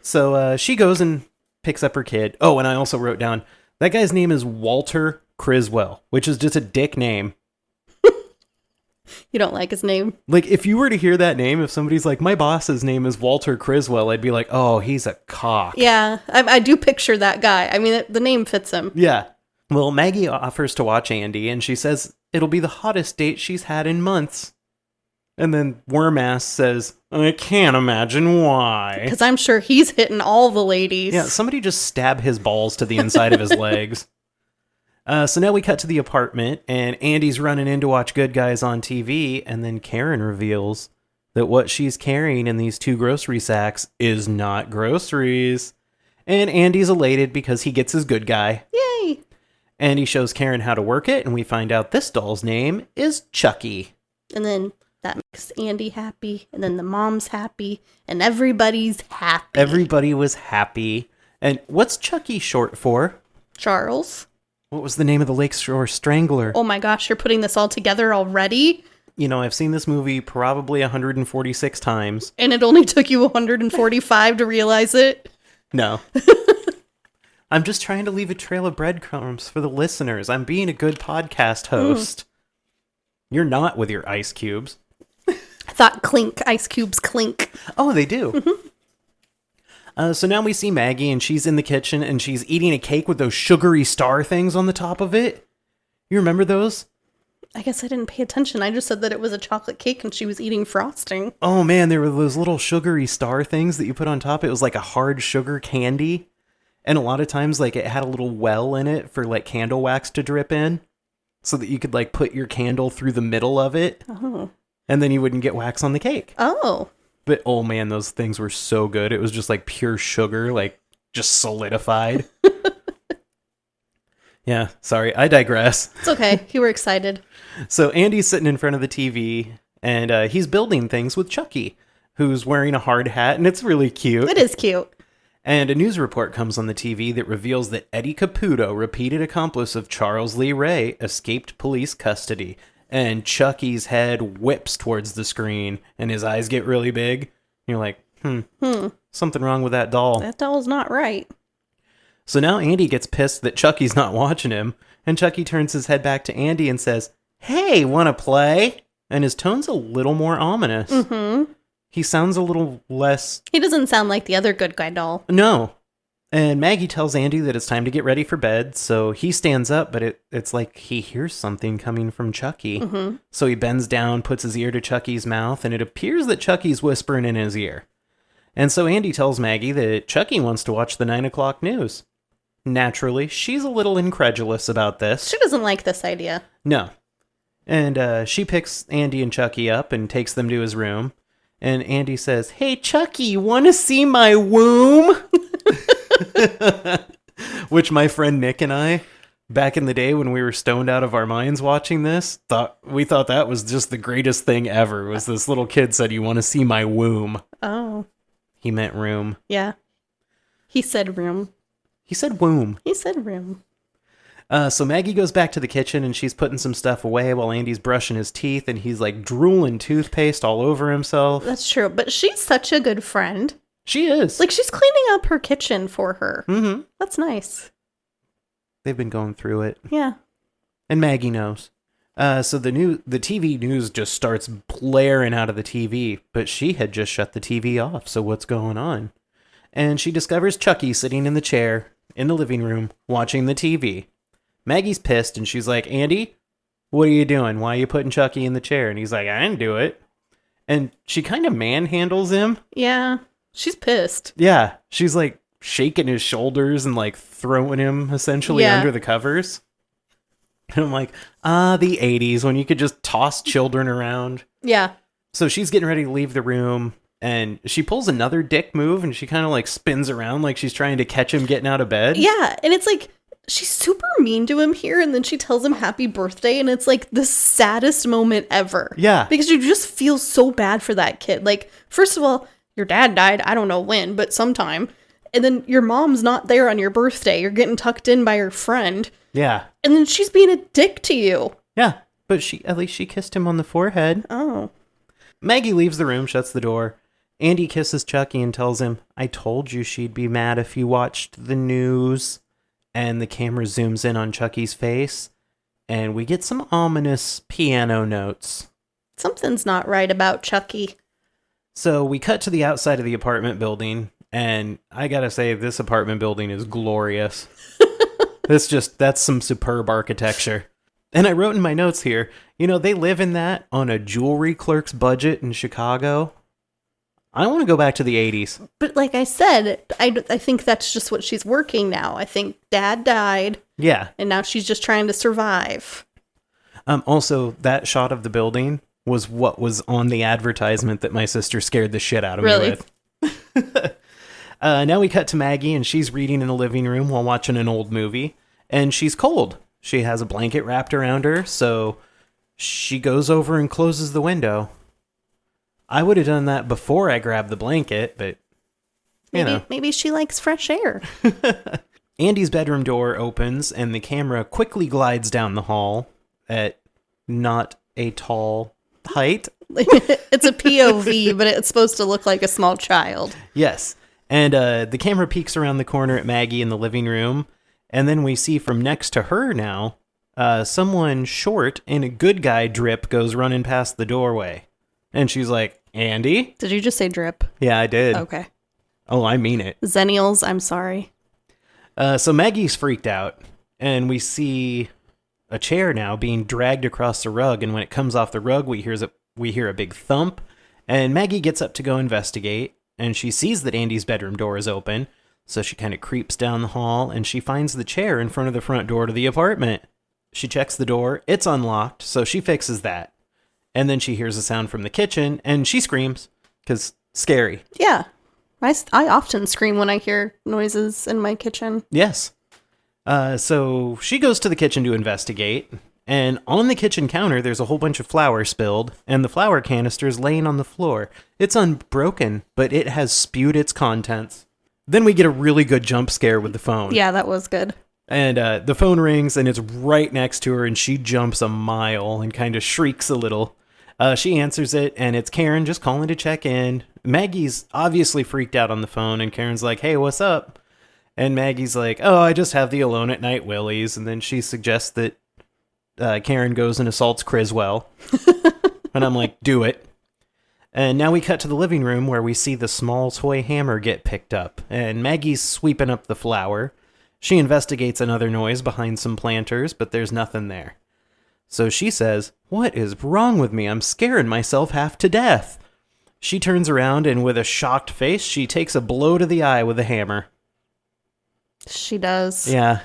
So she goes and picks up her kid. Oh, and I also wrote down, that guy's name is Walter Criswell, which is just a dick name. You don't like his name? Like, if you were to hear that name, if somebody's like, my boss's name is Walter Criswell, I'd be like, oh, he's a cock. Yeah, I do picture that guy. I mean, the name fits him. Yeah. Well, Maggie offers to watch Andy, and she says it'll be the hottest date she's had in months. And then Wormass says, I can't imagine why. Because I'm sure he's hitting all the ladies. Yeah, somebody just stab his balls to the inside of his legs. So now we cut to the apartment, and Andy's running in to watch Good Guys on TV, and then Karen reveals that what she's carrying in these 2 grocery sacks is not groceries. And Andy's elated because he gets his good guy. Yay! And he shows Karen how to work it, and we find out this doll's name is Chucky. And then that makes Andy happy, and then the mom's happy, and everybody's happy. Everybody was happy. And what's Chucky short for? Charles? What was the name of the Lakeshore Strangler? Oh my gosh, you're putting this all together already? You know, I've seen this movie probably 146 times. And it only took you 145 to realize it? No. I'm just trying to leave a trail of breadcrumbs for the listeners. I'm being a good podcast host. You're not with your ice cubes. I thought clink, ice cubes clink. Oh, they do. So now we see Maggie, and she's in the kitchen, and she's eating a cake with those sugary star things on the top of it. You remember those? I guess I didn't pay attention. I just said that it was a chocolate cake and she was eating frosting. Oh man, there were those little sugary star things that you put on top. It was like a hard sugar candy. And a lot of times, like, it had a little well in it for, like, candle wax to drip in. So that you could, like, put your candle through the middle of it. Oh. And then you wouldn't get wax on the cake. Oh. But, oh man, those things were so good. It was just, like, pure sugar, like, just solidified. Yeah, sorry, I digress. It's okay. You were excited. So Andy's sitting in front of the TV, and he's building things with Chucky, who's wearing a hard hat, and it's really cute. It is cute. And a news report comes on the TV that reveals that Eddie Caputo, repeated accomplice of Charles Lee Ray, escaped police custody. And Chucky's head whips towards the screen, and his eyes get really big. And you're like, something wrong with that doll. That doll's not right. So now Andy gets pissed that Chucky's not watching him, and Chucky turns his head back to Andy and says, "Hey, wanna play?" And his tone's a little more ominous. Mm-hmm. He sounds a little less... He doesn't sound like the other good guy doll. No. And Maggie tells Andy that it's time to get ready for bed, so he stands up, but it's like he hears something coming from Chucky. Mm-hmm. So he bends down, puts his ear to Chucky's mouth, and it appears that Chucky's whispering in his ear. And so Andy tells Maggie that Chucky wants to watch the 9 o'clock news. Naturally, she's a little incredulous about this. She doesn't like this idea. No. And she picks Andy and Chucky up and takes them to his room. And Andy says, "Hey, Chucky, want to see my womb?" Which my friend Nick and I, back in the day when we were stoned out of our minds watching this, thought that was just the greatest thing ever. Was this little kid said, "You want to see my womb?" Oh. He meant room. Yeah. He said room. He said womb. He said room. So Maggie goes back to the kitchen, and she's putting some stuff away while Andy's brushing his teeth, and he's like drooling toothpaste all over himself. That's true, but she's such a good friend. She is. Like, she's cleaning up her kitchen for her. Mm-hmm. That's nice. They've been going through it. Yeah. And Maggie knows. So the TV news just starts blaring out of the TV, but she had just shut the TV off, so what's going on? And she discovers Chucky sitting in the chair in the living room watching the TV. Maggie's pissed, and she's like, "Andy, what are you doing? Why are you putting Chucky in the chair?" And he's like, "I didn't do it." And she kind of manhandles him. Yeah. She's pissed. Yeah. She's like shaking his shoulders and like throwing him essentially under the covers. And I'm like, the 80s when you could just toss children around. Yeah. So she's getting ready to leave the room, and she pulls another dick move, and she kind of like spins around like she's trying to catch him getting out of bed. Yeah. And it's like, she's super mean to him here, and then she tells him happy birthday, and it's like the saddest moment ever. Yeah. Because you just feel so bad for that kid. Like, first of all, your dad died, I don't know when, but sometime. And then your mom's not there on your birthday. You're getting tucked in by your friend. Yeah. And then she's being a dick to you. Yeah. But at least she kissed him on the forehead. Oh. Maggie leaves the room, shuts the door, Andy kisses Chucky and tells him, I told you she'd be mad if you watched the news. And the camera zooms in on Chucky's face, and we get some ominous piano notes. Something's not right about Chucky. So we cut to the outside of the apartment building, and I gotta say, this apartment building is glorious. That's some superb architecture. And I wrote in my notes here, they live in that on a jewelry clerk's budget in Chicago. I want to go back to the 80s. But like I said, I think that's just what she's working now. I think Dad died. Yeah. And now she's just trying to survive. Also, that shot of the building was what was on the advertisement that my sister scared the shit out of Really? me with. Now we cut to Maggie, and she's reading in the living room while watching an old movie. And she's cold. She has a blanket wrapped around her, so she goes over and closes the window. I would have done that before I grabbed the blanket, but, Maybe she likes fresh air. Andy's bedroom door opens, and the camera quickly glides down the hall at not a tall height. It's a POV, but it's supposed to look like a small child. Yes. And the camera peeks around the corner at Maggie in the living room, and then we see from next to her now, someone short in a good guy drip goes running past the doorway. And she's like, Andy? Did you just say drip? Yeah, I did. Okay. Oh, I mean it. Zennials, I'm sorry. So Maggie's freaked out, and we see a chair now being dragged across the rug, and when it comes off the rug, we hear a big thump, and Maggie gets up to go investigate, and she sees that Andy's bedroom door is open, so she kind of creeps down the hall, and she finds the chair in front of the front door to the apartment. She checks the door, it's unlocked, so she fixes that. And then she hears a sound from the kitchen, and she screams, because scary. Yeah. I often scream when I hear noises in my kitchen. Yes. So she goes to the kitchen to investigate, and on the kitchen counter, there's a whole bunch of flour spilled, and the flour canister is laying on the floor. It's unbroken, but it has spewed its contents. Then we get a really good jump scare with the phone. Yeah, that was good. And the phone rings, and it's right next to her, and she jumps a mile and kind of shrieks a little. She answers it, and it's Karen just calling to check in. Maggie's obviously freaked out on the phone, and Karen's like, hey, what's up? And Maggie's like, oh, I just have the Alone at Night willies. And then she suggests that Karen goes and assaults Criswell. And I'm like, do it. And now we cut to the living room where we see the small toy hammer get picked up. And Maggie's sweeping up the flour. She investigates another noise behind some planters, but there's nothing there. So she says, what is wrong with me? I'm scaring myself half to death. She turns around, and with a shocked face, she takes a blow to the eye with the hammer. She does. Yeah.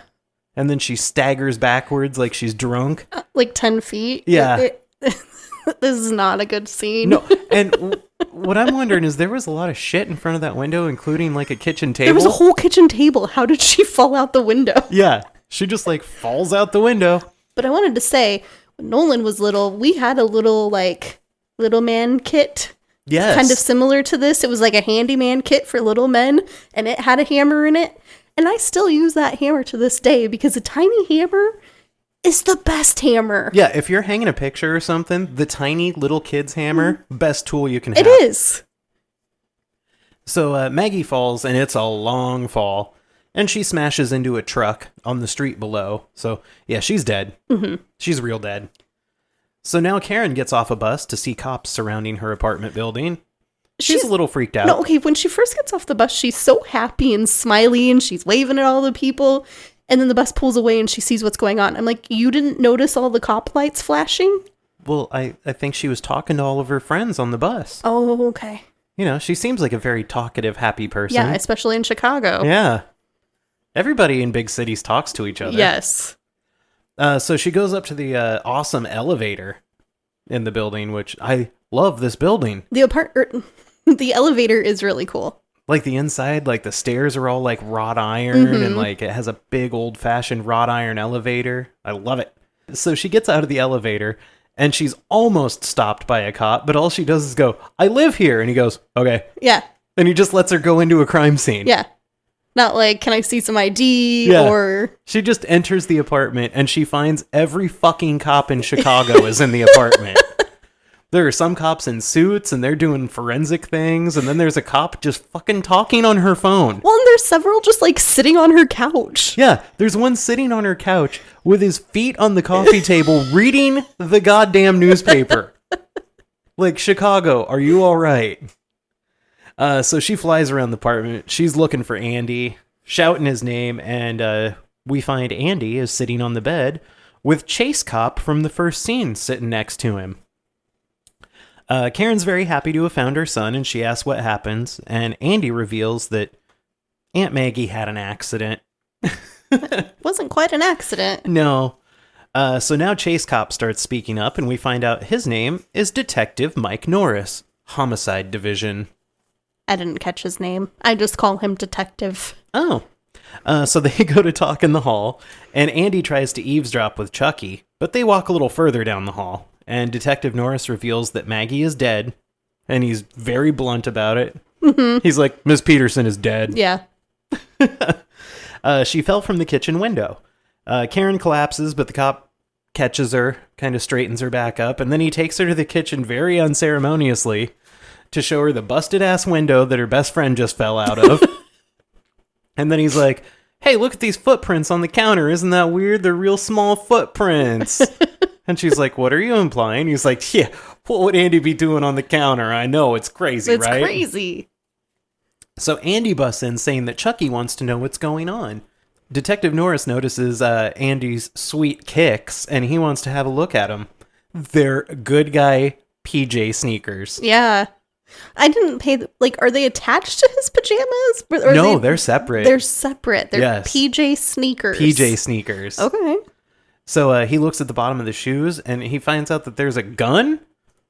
And then she staggers backwards like she's drunk. Like 10 feet. Yeah. This is not a good scene. No, and what I'm wondering is there was a lot of shit in front of that window, including like a kitchen table. There was a whole kitchen table. How did she fall out the window? Yeah. She just like falls out the window. But I wanted to say, when Nolan was little, we had a little man kit. Yes. Kind of similar to this. It was like a handyman kit for little men, and it had a hammer in it. And I still use that hammer to this day because a tiny hammer is the best hammer. Yeah, if you're hanging a picture or something, the tiny little kid's hammer, best tool you can have. It is. So Maggie falls, and it's a long fall, and she smashes into a truck on the street below. So, yeah, she's dead. Mm-hmm. She's real dead. So now Karen gets off a bus to see cops surrounding her apartment building. She's a little freaked out. No, okay, when she first gets off the bus, she's so happy and smiley, and she's waving at all the people. And then the bus pulls away, and she sees what's going on. I'm like, you didn't notice all the cop lights flashing? Well, I think she was talking to all of her friends on the bus. Oh, okay. She seems like a very talkative, happy person. Yeah, especially in Chicago. Yeah. Everybody in big cities talks to each other. Yes. So she goes up to the awesome elevator in the building, which I love this building. The elevator is really cool. Like the inside, like the stairs are all like wrought iron, and like it has a big old fashioned wrought iron elevator. I love it. So she gets out of the elevator, and she's almost stopped by a cop, but all she does is go, I live here. And he goes, okay. Yeah. And he just lets her go into a crime scene. Yeah. Not like, can I see some ID or... She just enters the apartment, and she finds every fucking cop in Chicago is in the apartment. There are some cops in suits and they're doing forensic things, and then there's a cop just fucking talking on her phone. Well, and there's several just like sitting on her couch. Yeah, there's one sitting on her couch with his feet on the coffee table reading the goddamn newspaper. Like, Chicago, are you all right? So she flies around the apartment. She's looking for Andy, shouting his name, and we find Andy is sitting on the bed with Chase Cop from the first scene sitting next to him. Karen's very happy to have found her son, and she asks what happens, and Andy reveals that Aunt Maggie had an accident. Wasn't quite an accident. No. So now Chase Cop starts speaking up, and we find out his name is Detective Mike Norris, Homicide Division. I didn't catch his name. I just call him Detective. Oh. So they go to talk in the hall, and Andy tries to eavesdrop with Chucky, but they walk a little further down the hall, and Detective Norris reveals that Maggie is dead, and he's very blunt about it. Mm-hmm. He's like, Miss Peterson is dead. Yeah. She fell from the kitchen window. Karen collapses, but the cop catches her, kind of straightens her back up, and then he takes her to the kitchen very unceremoniously to show her the busted-ass window that her best friend just fell out of. And then he's like, hey, look at these footprints on the counter. Isn't that weird? They're real small footprints. And she's like, what are you implying? He's like, yeah, what would Andy be doing on the counter? I know, it's crazy, right? It's crazy. So Andy busts in saying that Chucky wants to know what's going on. Detective Norris notices Andy's sweet kicks, and he wants to have a look at them. They're good guy PJ sneakers. Yeah. I didn't pay... are they attached to his pajamas? Or no, they're separate. They're separate. They're yes. PJ sneakers. PJ sneakers. Okay. So he looks at the bottom of the shoes, and he finds out that there's a gun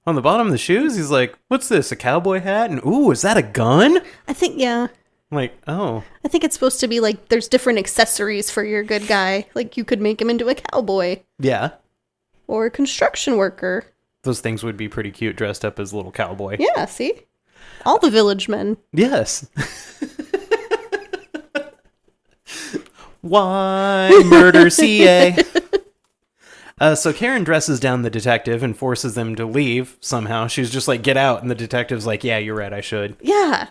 on the bottom of the shoes. He's like, what's this, a cowboy hat? And, ooh, is that a gun? I think, yeah. I'm like, oh. I think it's supposed to be, there's different accessories for your good guy. Like, you could make him into a cowboy. Yeah. Or a construction worker. Those things would be pretty cute dressed up as a little cowboy. Yeah, see? All the village men. Yes. Why murder CA? So Karen dresses down the detective and forces them to leave somehow. She's just like, get out. And the detective's like, yeah, you're right, I should. Yeah.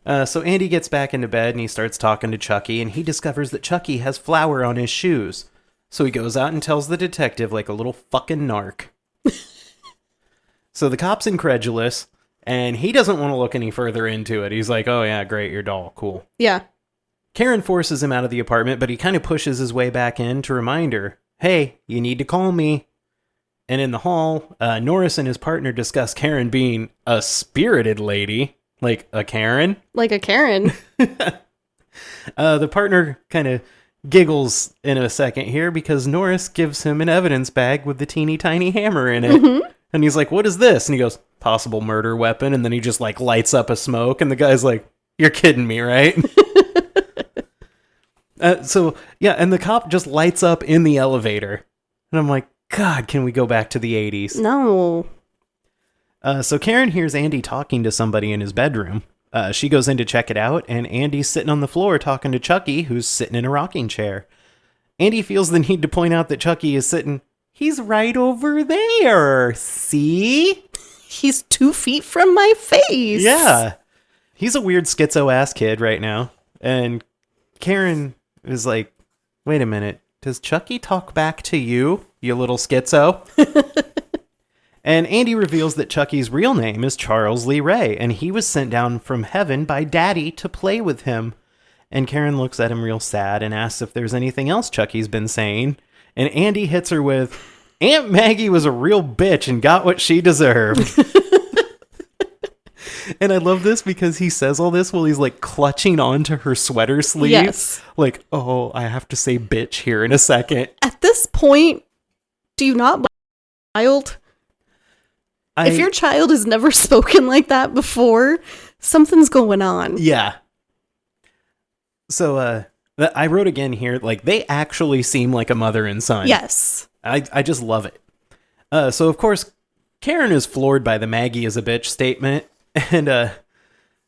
So Andy gets back into bed and he starts talking to Chucky, and he discovers that Chucky has flour on his shoes. So he goes out and tells the detective like a little fucking narc. So the cop's incredulous, and he doesn't want to look any further into it. He's like, oh yeah, great, your doll, cool. Yeah. Karen forces him out of the apartment, but he kind of pushes his way back in to remind her, hey, you need to call me. And in the hall, Norris and his partner discuss Karen being a spirited lady, like a Karen. Like a Karen. The partner kind of giggles in a second here because Norris gives him an evidence bag with the teeny tiny hammer in it. Mm-hmm. And he's like, what is this? And he goes, possible murder weapon. And then he just lights up a smoke. And the guy's like, you're kidding me, right? So, yeah, and the cop just lights up in the elevator. And I'm like, God, can we go back to the 80s? No. So Karen hears Andy talking to somebody in his bedroom. She goes in to check it out, and Andy's sitting on the floor talking to Chucky, who's sitting in a rocking chair. Andy feels the need to point out that Chucky is sitting... He's right over there. See? He's 2 feet from my face. Yeah. He's a weird schizo-ass kid right now. And Karen is like, wait a minute. Does Chucky talk back to you, you little schizo? And Andy reveals that Chucky's real name is Charles Lee Ray, and he was sent down from heaven by Daddy to play with him. And Karen looks at him real sad and asks if there's anything else Chucky's been saying. And Andy hits her with, Aunt Maggie was a real bitch and got what she deserved. And I love this because he says all this while he's clutching onto her sweater sleeve. Yes. Like, oh, I have to say bitch here in a second. At this point, do you not child? If your child has never spoken like that before, something's going on. Yeah. So, I wrote again here, they actually seem like a mother and son. Yes. I just love it. So, of course, Karen is floored by the Maggie is a bitch statement. And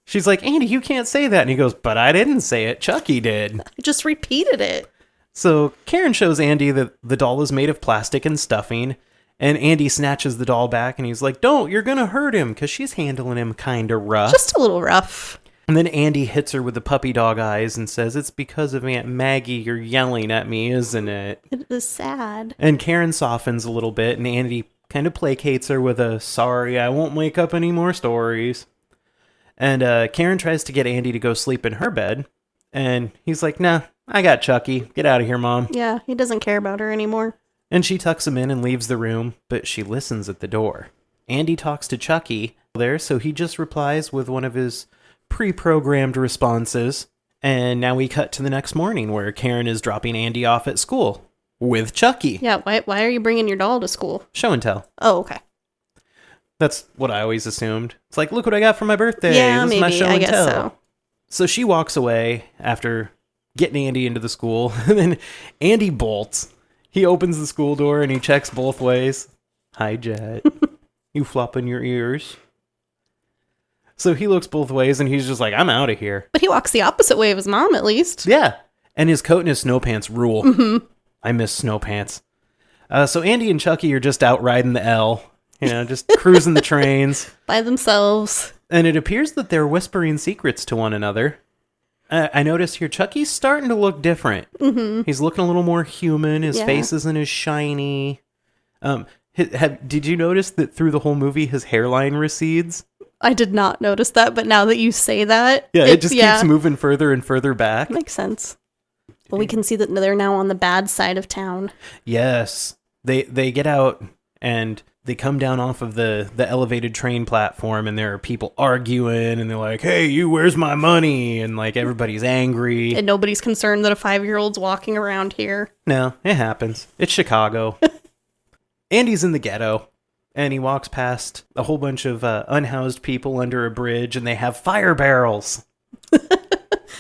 she's like, Andy, you can't say that. And he goes, but I didn't say it. Chucky did. I just repeated it. So Karen shows Andy that the doll is made of plastic and stuffing. And Andy snatches the doll back and he's like, don't, you're going to hurt him, because she's handling him kind of rough. Just a little rough. And then Andy hits her with the puppy dog eyes and says, it's because of Aunt Maggie you're yelling at me, isn't it? It is sad. And Karen softens a little bit, and Andy kind of placates her with a, sorry, I won't make up any more stories. And Karen tries to get Andy to go sleep in her bed, and he's like, nah, I got Chucky. Get out of here, Mom. Yeah, he doesn't care about her anymore. And she tucks him in and leaves the room, but she listens at the door. Andy talks to Chucky there, so he just replies with one of his pre-programmed responses. And now we cut to the next morning where Karen is dropping Andy off at school with Chucky. Yeah, why are you bringing your doll to school? Show and tell. Oh, okay. That's what I always assumed. It's like, look what I got for my birthday. Yeah, This maybe. is my show I and guess tell. so. So she walks away after getting Andy into the school. And then Andy bolts. He opens the school door and he checks both ways. Hi, Jet. You flopping your ears? So he looks both ways and he's just like, I'm out of here. But he walks the opposite way of his mom, at least. Yeah. And his coat and his snow pants rule. Mm-hmm. I miss snow pants. So Andy and Chucky are just out riding the L. Just cruising the trains. By themselves. And it appears that they're whispering secrets to one another. I noticed here, Chucky's starting to look different. Mm-hmm. He's looking a little more human. His face isn't as shiny. Did you notice that through the whole movie, his hairline recedes? I did not notice that, but now that you say that... Yeah, it just keeps moving further and further back. Makes sense. Well, we can see that they're now on the bad side of town. Yes. They get out and... they come down off of the elevated train platform and there are people arguing and they're like, hey, where's my money? And like everybody's angry. And nobody's concerned that a 5-year-old's walking around here. No, it happens. It's Chicago. Andy's in the ghetto and he walks past a whole bunch of unhoused people under a bridge and they have fire barrels.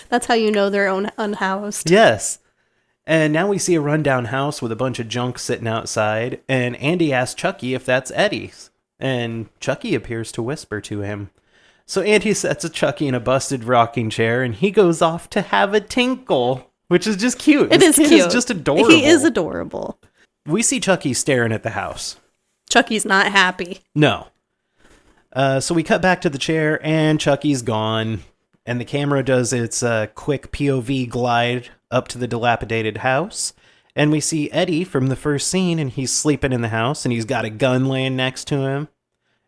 That's how you know they're unhoused. Yes. And now we see a rundown house with a bunch of junk sitting outside, and Andy asks Chucky if that's Eddie's, and Chucky appears to whisper to him. So Andy sets a Chucky in a busted rocking chair, and he goes off to have a tinkle, which is just cute. It is cute. He's just adorable. He is adorable. We see Chucky staring at the house. Chucky's not happy. No. So we cut back to the chair, and Chucky's gone, and the camera does its quick POV glide up to the dilapidated house, and we see Eddie from the first scene, and he's sleeping in the house, and he's got a gun laying next to him,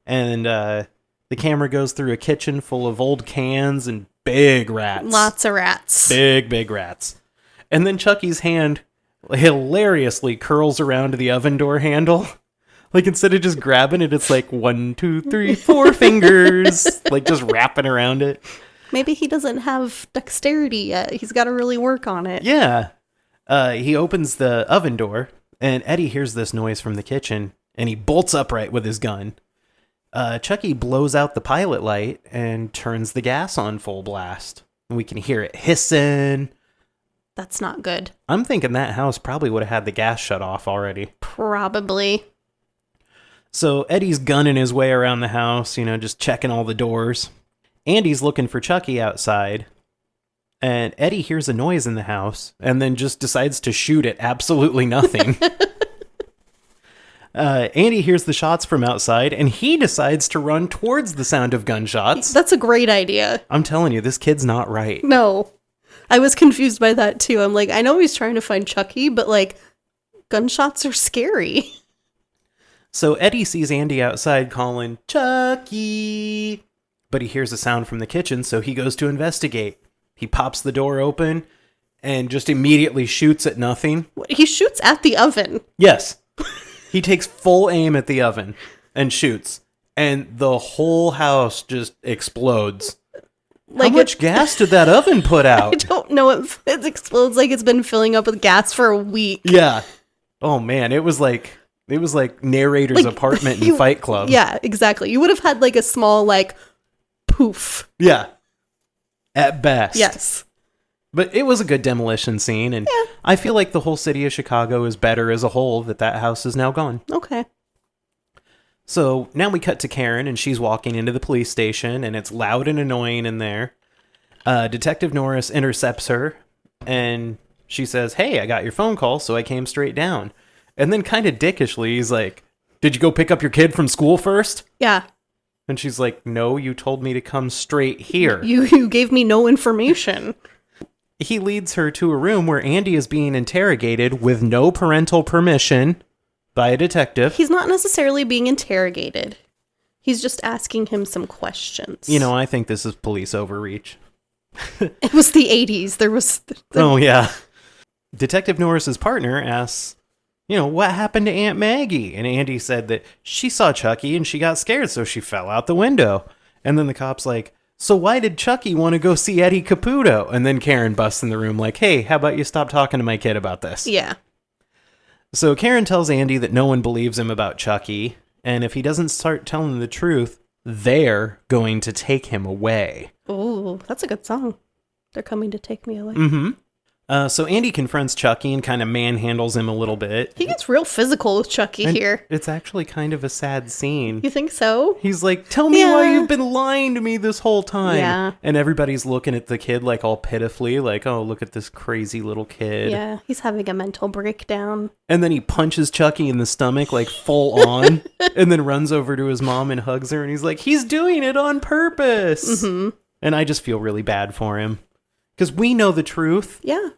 and the camera goes through a kitchen full of old cans and big rats. Lots of rats. Big rats. And then Chucky's hand hilariously curls around the oven door handle. Like, instead of just grabbing it, it's like 1, 2, 3, 4 fingers, like just wrapping around it. Maybe he doesn't have dexterity yet. He's got to really work on it. Yeah. He opens the oven door, and Eddie hears this noise from the kitchen, and he bolts upright with his gun. Chucky blows out the pilot light and turns the gas on full blast. We can hear it hissing. That's not good. I'm thinking that house probably would have had the gas shut off already. Probably. So Eddie's gunning his way around the house, just checking all the doors. Andy's looking for Chucky outside, and Eddie hears a noise in the house and then just decides to shoot at absolutely nothing. Andy hears the shots from outside, and he decides to run towards the sound of gunshots. That's a great idea. I'm telling you, this kid's not right. No. I was confused by that, too. I'm like, I know he's trying to find Chucky, but, gunshots are scary. So Eddie sees Andy outside calling, Chucky! But he hears a sound from the kitchen, so he goes to investigate. He pops the door open and just immediately shoots at nothing. He shoots at the oven. Yes. He takes full aim at the oven and shoots. And the whole house just explodes. How much gas did that oven put out? I don't know. It explodes like it's been filling up with gas for a week. Yeah. Oh, man. It was like narrator's apartment in Fight Club. Yeah, exactly. You would have had a small poof. Yeah. At best. Yes. But it was a good demolition scene, and I feel like the whole city of Chicago is better as a whole that house is now gone. Okay. So now we cut to Karen, and she's walking into the police station, and it's loud and annoying in there. Detective Norris intercepts her, and she says, hey, I got your phone call, so I came straight down. And then kind of dickishly, he's like, Did you go pick up your kid from school first? Yeah. And she's like, no, you told me to come straight here. You gave me no information. He leads her to a room where Andy is being interrogated with no parental permission by a detective. He's not necessarily being interrogated. He's just asking him some questions. You know, I think this is police overreach. It was the 80s. There was... Oh, yeah. Detective Norris's partner asks, what happened to Aunt Maggie? And Andy said that she saw Chucky and she got scared, so she fell out the window. And then the cop's like, so why did Chucky want to go see Eddie Caputo? And then Karen busts in the room like, hey, how about you stop talking to my kid about this? Yeah. So Karen tells Andy that no one believes him about Chucky, and if he doesn't start telling the truth, they're going to take him away. Oh, that's a good song. They're coming to take me away. Mm-hmm. So Andy confronts Chucky and kind of manhandles him a little bit. He gets real physical with Chucky here. It's actually kind of a sad scene. You think so? He's like, tell me why you've been lying to me this whole time. Yeah. And everybody's looking at the kid like all pitifully, like, oh, look at this crazy little kid. Yeah, he's having a mental breakdown. And then he punches Chucky in the stomach, like full on, and then runs over to his mom and hugs her. And he's like, he's doing it on purpose. Mm-hmm. And I just feel really bad for him. Because we know the truth. Yeah.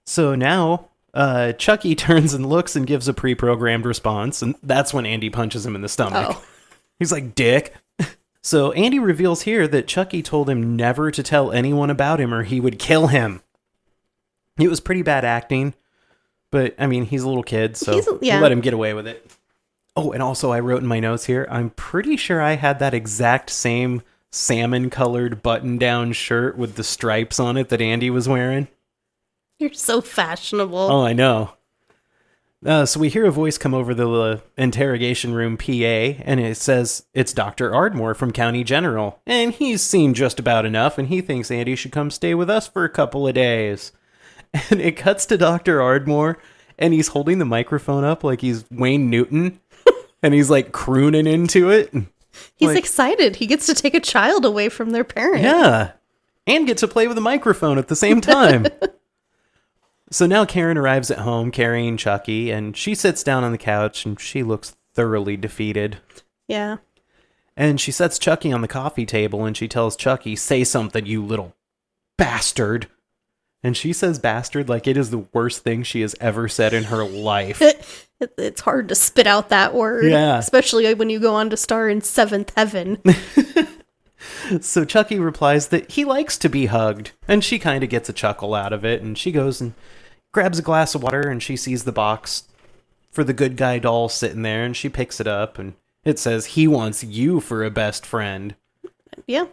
So now, Chucky turns and looks and gives a pre-programmed response, and that's when Andy punches him in the stomach. Oh. He's like, dick. So Andy reveals here that Chucky told him never to tell anyone about him or he would kill him. It was pretty bad acting, but, I mean, he's a little kid, so we'll let him get away with it. Oh, and also I wrote in my notes here, I'm pretty sure I had that exact same salmon-colored button-down shirt with the stripes on it that Andy was wearing. You're so fashionable. Oh, I know. So we hear a voice come over the interrogation room PA, and it says it's Dr. Ardmore from County General. And he's seen just about enough, and he thinks Andy should come stay with us for a couple of days. And it cuts to Dr. Ardmore, and he's holding the microphone up like he's Wayne Newton, and he's like crooning into it. He's excited. He gets to take a child away from their parent. Yeah. And get to play with a microphone at the same time. So now Karen arrives at home carrying Chucky, and she sits down on the couch, and she looks thoroughly defeated. Yeah. And she sets Chucky on the coffee table, and she tells Chucky, say something, you little bastard. And she says bastard like it is the worst thing she has ever said in her life. It's hard to spit out that word. Yeah. Especially when you go on to star in Seventh Heaven. So Chucky replies that he likes to be hugged, and she kind of gets a chuckle out of it, and she goes and grabs a glass of water, and she sees the box for the good guy doll sitting there, and she picks it up, and it says, he wants you for a best friend. Yeah.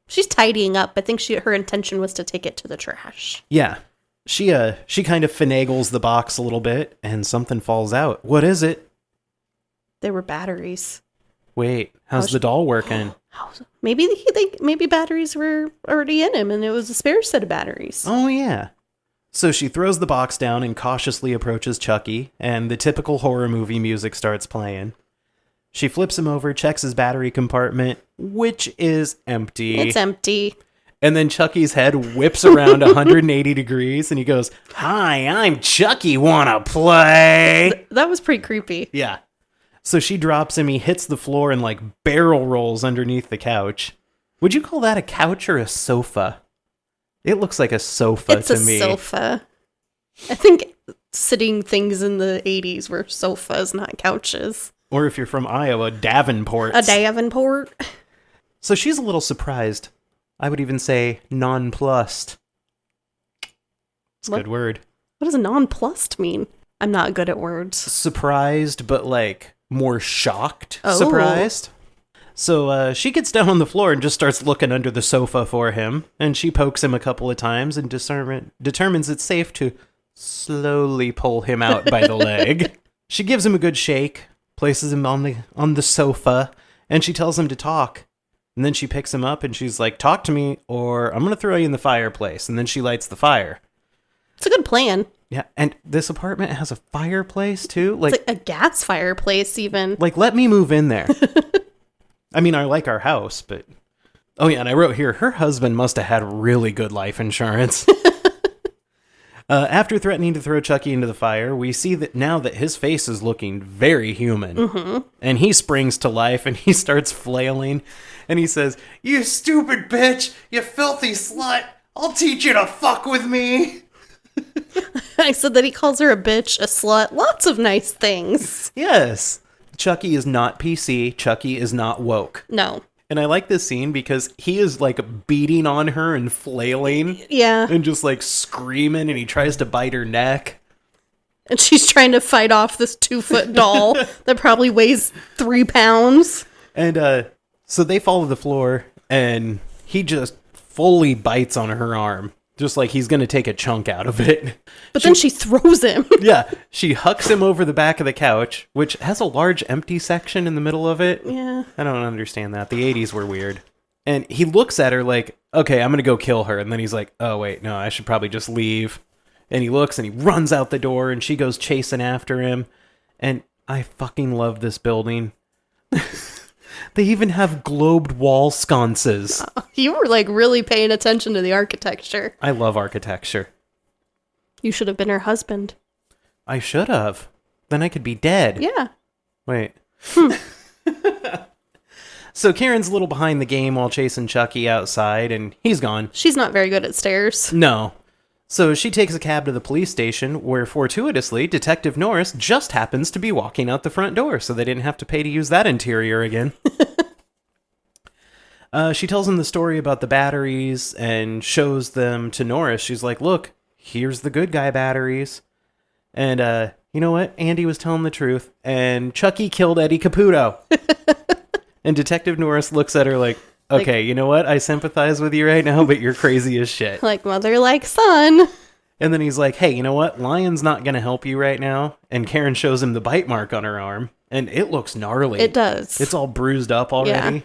She's tidying up. I think her intention was to take it to the trash. Yeah. She kind of finagles the box a little bit, and something falls out. What is it? They were batteries. Wait, how's the doll working? Maybe batteries were already in him, and it was a spare set of batteries. Oh, yeah. So she throws the box down and cautiously approaches Chucky, and the typical horror movie music starts playing. She flips him over, checks his battery compartment, which is empty. It's empty. And then Chucky's head whips around 180 degrees, and he goes, hi, I'm Chucky, wanna play? That was pretty creepy. Yeah. So she drops him, he hits the floor and like barrel rolls underneath the couch. Would you call that a couch or a sofa? It looks like a sofa to me. It's a sofa. I think sitting things in the 80s were sofas, not couches. Or if you're from Iowa, Davenports. A Davenport. So she's a little surprised. I would even say nonplussed. It's a good word. What does nonplussed mean? I'm not good at words. Surprised, but like more shocked Oh. surprised. So she gets down on the floor and just starts looking under the sofa for him. And she pokes him a couple of times and determines it's safe to slowly pull him out by the leg. She gives him a good shake, places him on the sofa, and she tells him to talk. And then she picks him up and she's like, talk to me or I'm going to throw you in the fireplace. And then she lights the fire. It's a good plan. Yeah, and this apartment has a fireplace too? It's like a gas fireplace even. Like, let me move in there. I mean, I like our house, but... Oh yeah, and I wrote here, her husband must have had really good life insurance. After threatening to throw Chucky into the fire, we see that now that his face is looking very human. And he springs to life and he starts flailing. And he says, "You stupid bitch! You filthy slut! I'll teach you to fuck with me!" I said that he calls her a bitch, a slut, lots of nice things. Yes. Chucky is not PC. Chucky is not woke. No. And I like this scene because he is like beating on her and flailing. Yeah. And just like screaming, and he tries to bite her neck. And she's trying to fight off this 2-foot doll that probably weighs 3 pounds. And so they fall to the floor, and he just fully bites on her arm. Just like he's going to take a chunk out of it. But then she throws him. Yeah, she hucks him over the back of the couch, which has a large empty section in the middle of it. Yeah. I don't understand that. The 80s were weird. And he looks at her like, okay, I'm going to go kill her. And then he's like, oh, wait, no, I should probably just leave. And he looks and he runs out the door and she goes chasing after him. And I fucking love this building. They even have globed wall sconces. You were like really paying attention to the architecture. I love architecture. You should have been her husband. I should have. Then I could be dead. Yeah. Wait. So Karen's a little behind the game while chasing Chucky outside, and he's gone. She's not very good at stairs. No. So she takes a cab to the police station, where fortuitously, Detective Norris just happens to be walking out the front door, so they didn't have to pay to use that interior again. She tells him the story about the batteries and shows them to Norris. She's like, look, here's the good guy batteries. And you know what? Andy was telling the truth, and Chucky killed Eddie Caputo. And Detective Norris looks at her like, okay, you know what? I sympathize with you right now, but you're crazy as shit. Like mother, like son. And then he's like, hey, you know what? Lion's not going to help you right now. And Karen shows him the bite mark on her arm. And it looks gnarly. It does. It's all bruised up already. Yeah.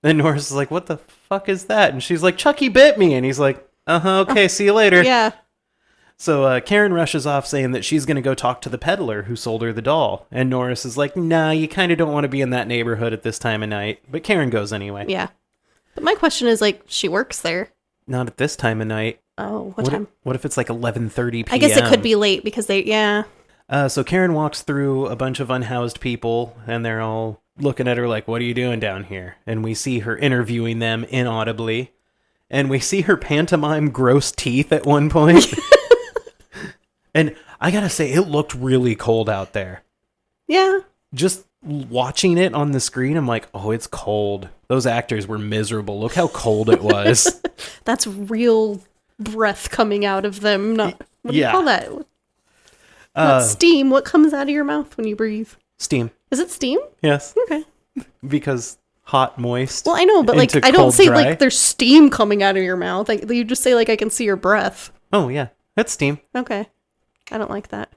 And Norris is like, what the fuck is that? And she's like, Chucky bit me. And he's like, okay, see you later. Yeah. So Karen rushes off saying that she's going to go talk to the peddler who sold her the doll. And Norris is like, nah, you kind of don't want to be in that neighborhood at this time of night. But Karen goes anyway. Yeah. But my question is, like, she works there. Not at this time of night. Oh, what time? What if it's like 11:30 p.m.? I guess it could be late because yeah. So Karen walks through a bunch of unhoused people, and they're all looking at her like, what are you doing down here? And we see her interviewing them inaudibly. And we see her pantomime gross teeth at one point. And I gotta say, it looked really cold out there. Yeah. Just watching it on the screen, I'm like, oh, it's cold. Those actors were miserable. Look how cold it was. That's real breath coming out of them. Not, what do you call that? Not steam. What comes out of your mouth when you breathe? Steam. Is it steam? Yes. Okay. Because hot, moist. Well, I know, but like, into I don't cold, say dry. like there's steam coming out of your mouth. Like, you just say like I can see your breath. Oh, yeah. That's steam. Okay. I don't like that.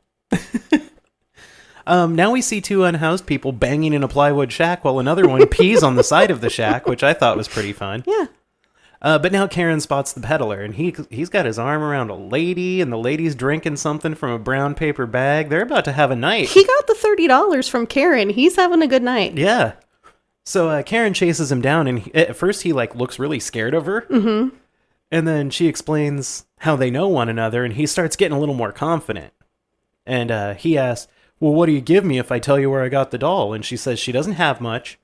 Now we see two unhoused people banging in a plywood shack while another one pees on the side of the shack, which I thought was pretty fun. Yeah. But now Karen spots the peddler, and he's got his arm around a lady, and the lady's drinking something from a brown paper bag. They're about to have a night. He got the $30 from Karen. He's having a good night. Yeah. So Karen chases him down, and at first he like looks really scared of her. Mm-hmm. And then she explains how they know one another, and he starts getting a little more confident. And he asks, well, what do you give me if I tell you where I got the doll? And she says she doesn't have much.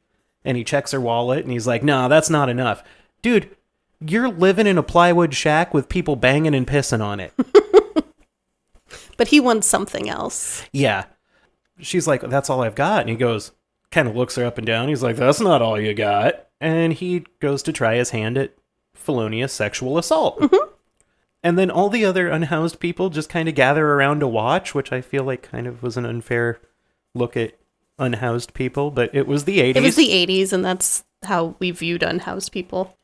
And he checks her wallet, and he's like, no, that's not enough. Dude, you're living in a plywood shack with people banging and pissing on it. But he wants something else. Yeah. She's like, that's all I've got. And he goes, kind of looks her up and down. He's like, that's not all you got. And he goes to try his hand at felonious sexual assault. Mm-hmm. And then all the other unhoused people just kind of gather around to watch, which I feel like kind of was an unfair look at unhoused people, but it was the 80s. It was the 80s, and that's how we viewed unhoused people.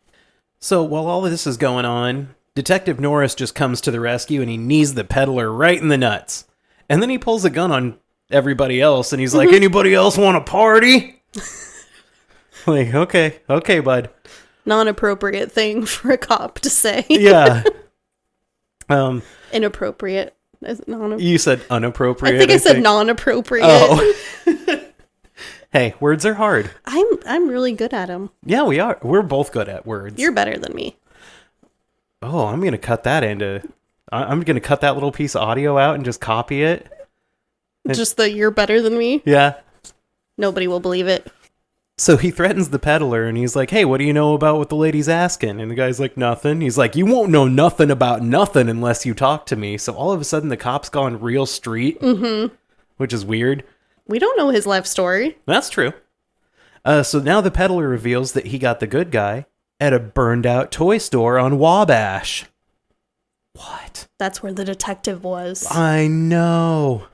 So while all of this is going on, Detective Norris just comes to the rescue, and he knees the peddler right in the nuts. And then he pulls a gun on everybody else, and he's like, anybody else want a party? Like, okay, bud. Non-appropriate thing for a cop to say. Yeah. Inappropriate. You said unappropriate. I think I said non-appropriate. Oh. Hey, words are hard. I'm really good at them. Yeah, we are. We're both good at words. You're better than me. Oh, I'm going to cut that into I'm going to cut that little piece of audio out and just copy it. Just the "you're better than me." Yeah. Nobody will believe it. So he threatens the peddler and he's like, hey, what do you know about what the lady's asking? And the guy's like, nothing. He's like, you won't know nothing about nothing unless you talk to me. So all of a sudden the cop's gone real street, which is weird. We don't know his life story. That's true. So now the peddler reveals that he got the good guy at a burned out toy store on Wabash. What? That's where the detective was. I know.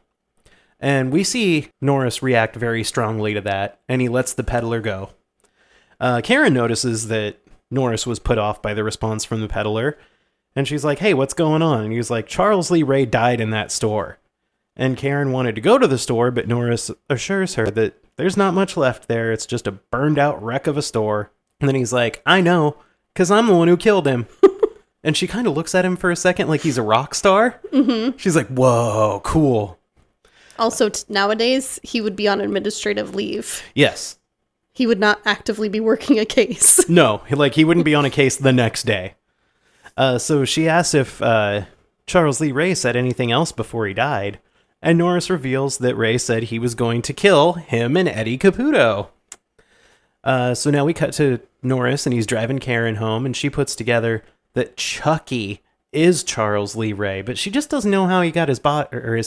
And we see Norris react very strongly to that, and he lets the peddler go. Karen notices that Norris was put off by the response from the peddler, and she's like, hey, what's going on? And he's like, Charles Lee Ray died in that store. And Karen wanted to go to the store, but Norris assures her that there's not much left there. It's just a burned out wreck of a store. And then he's like, I know, because I'm the one who killed him. And she kind of looks at him for a second like he's a rock star. Mm-hmm. She's like, whoa, cool. Also, nowadays, he would be on administrative leave. Yes. He would not actively be working a case. No, he wouldn't be on a case the next day. So she asks if Charles Lee Ray said anything else before he died. And Norris reveals that Ray said he was going to kill him and Eddie Caputo. So now we cut to Norris, and he's driving Karen home, and she puts together that Chucky is Charles Lee Ray, but she just doesn't know how he got his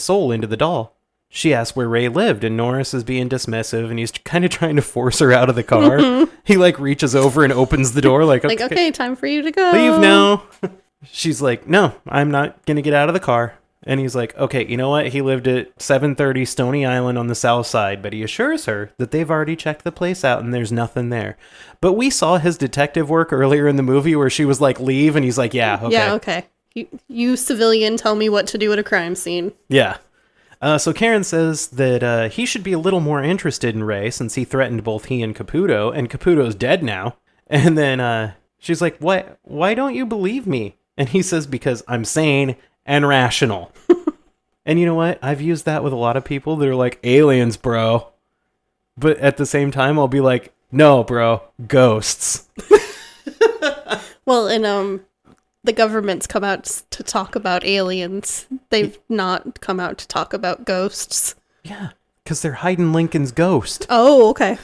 soul into the doll. She asks where Ray lived, and Norris is being dismissive, and he's kind of trying to force her out of the car. He reaches over and opens the door okay, time for you to go. Leave now. She's like, no, I'm not going to get out of the car. And he's like, okay, you know what? He lived at 730 Stony Island on the south side, but he assures her that they've already checked the place out and there's nothing there. But we saw his detective work earlier in the movie where she was like, leave, and he's like, yeah, okay. Yeah, okay. You civilian, tell me what to do at a crime scene. Yeah. So Karen says that he should be a little more interested in Ray since he threatened both he and Caputo's dead now. And then she's like, why don't you believe me? And he says, because I'm sane and rational. And you know what? I've used that with a lot of people that are like, aliens, bro. But at the same time, I'll be like, no, bro, ghosts. Well, and the government's come out to talk about aliens. They've not come out to talk about ghosts. Yeah, because they're hiding Lincoln's ghost. Oh, okay.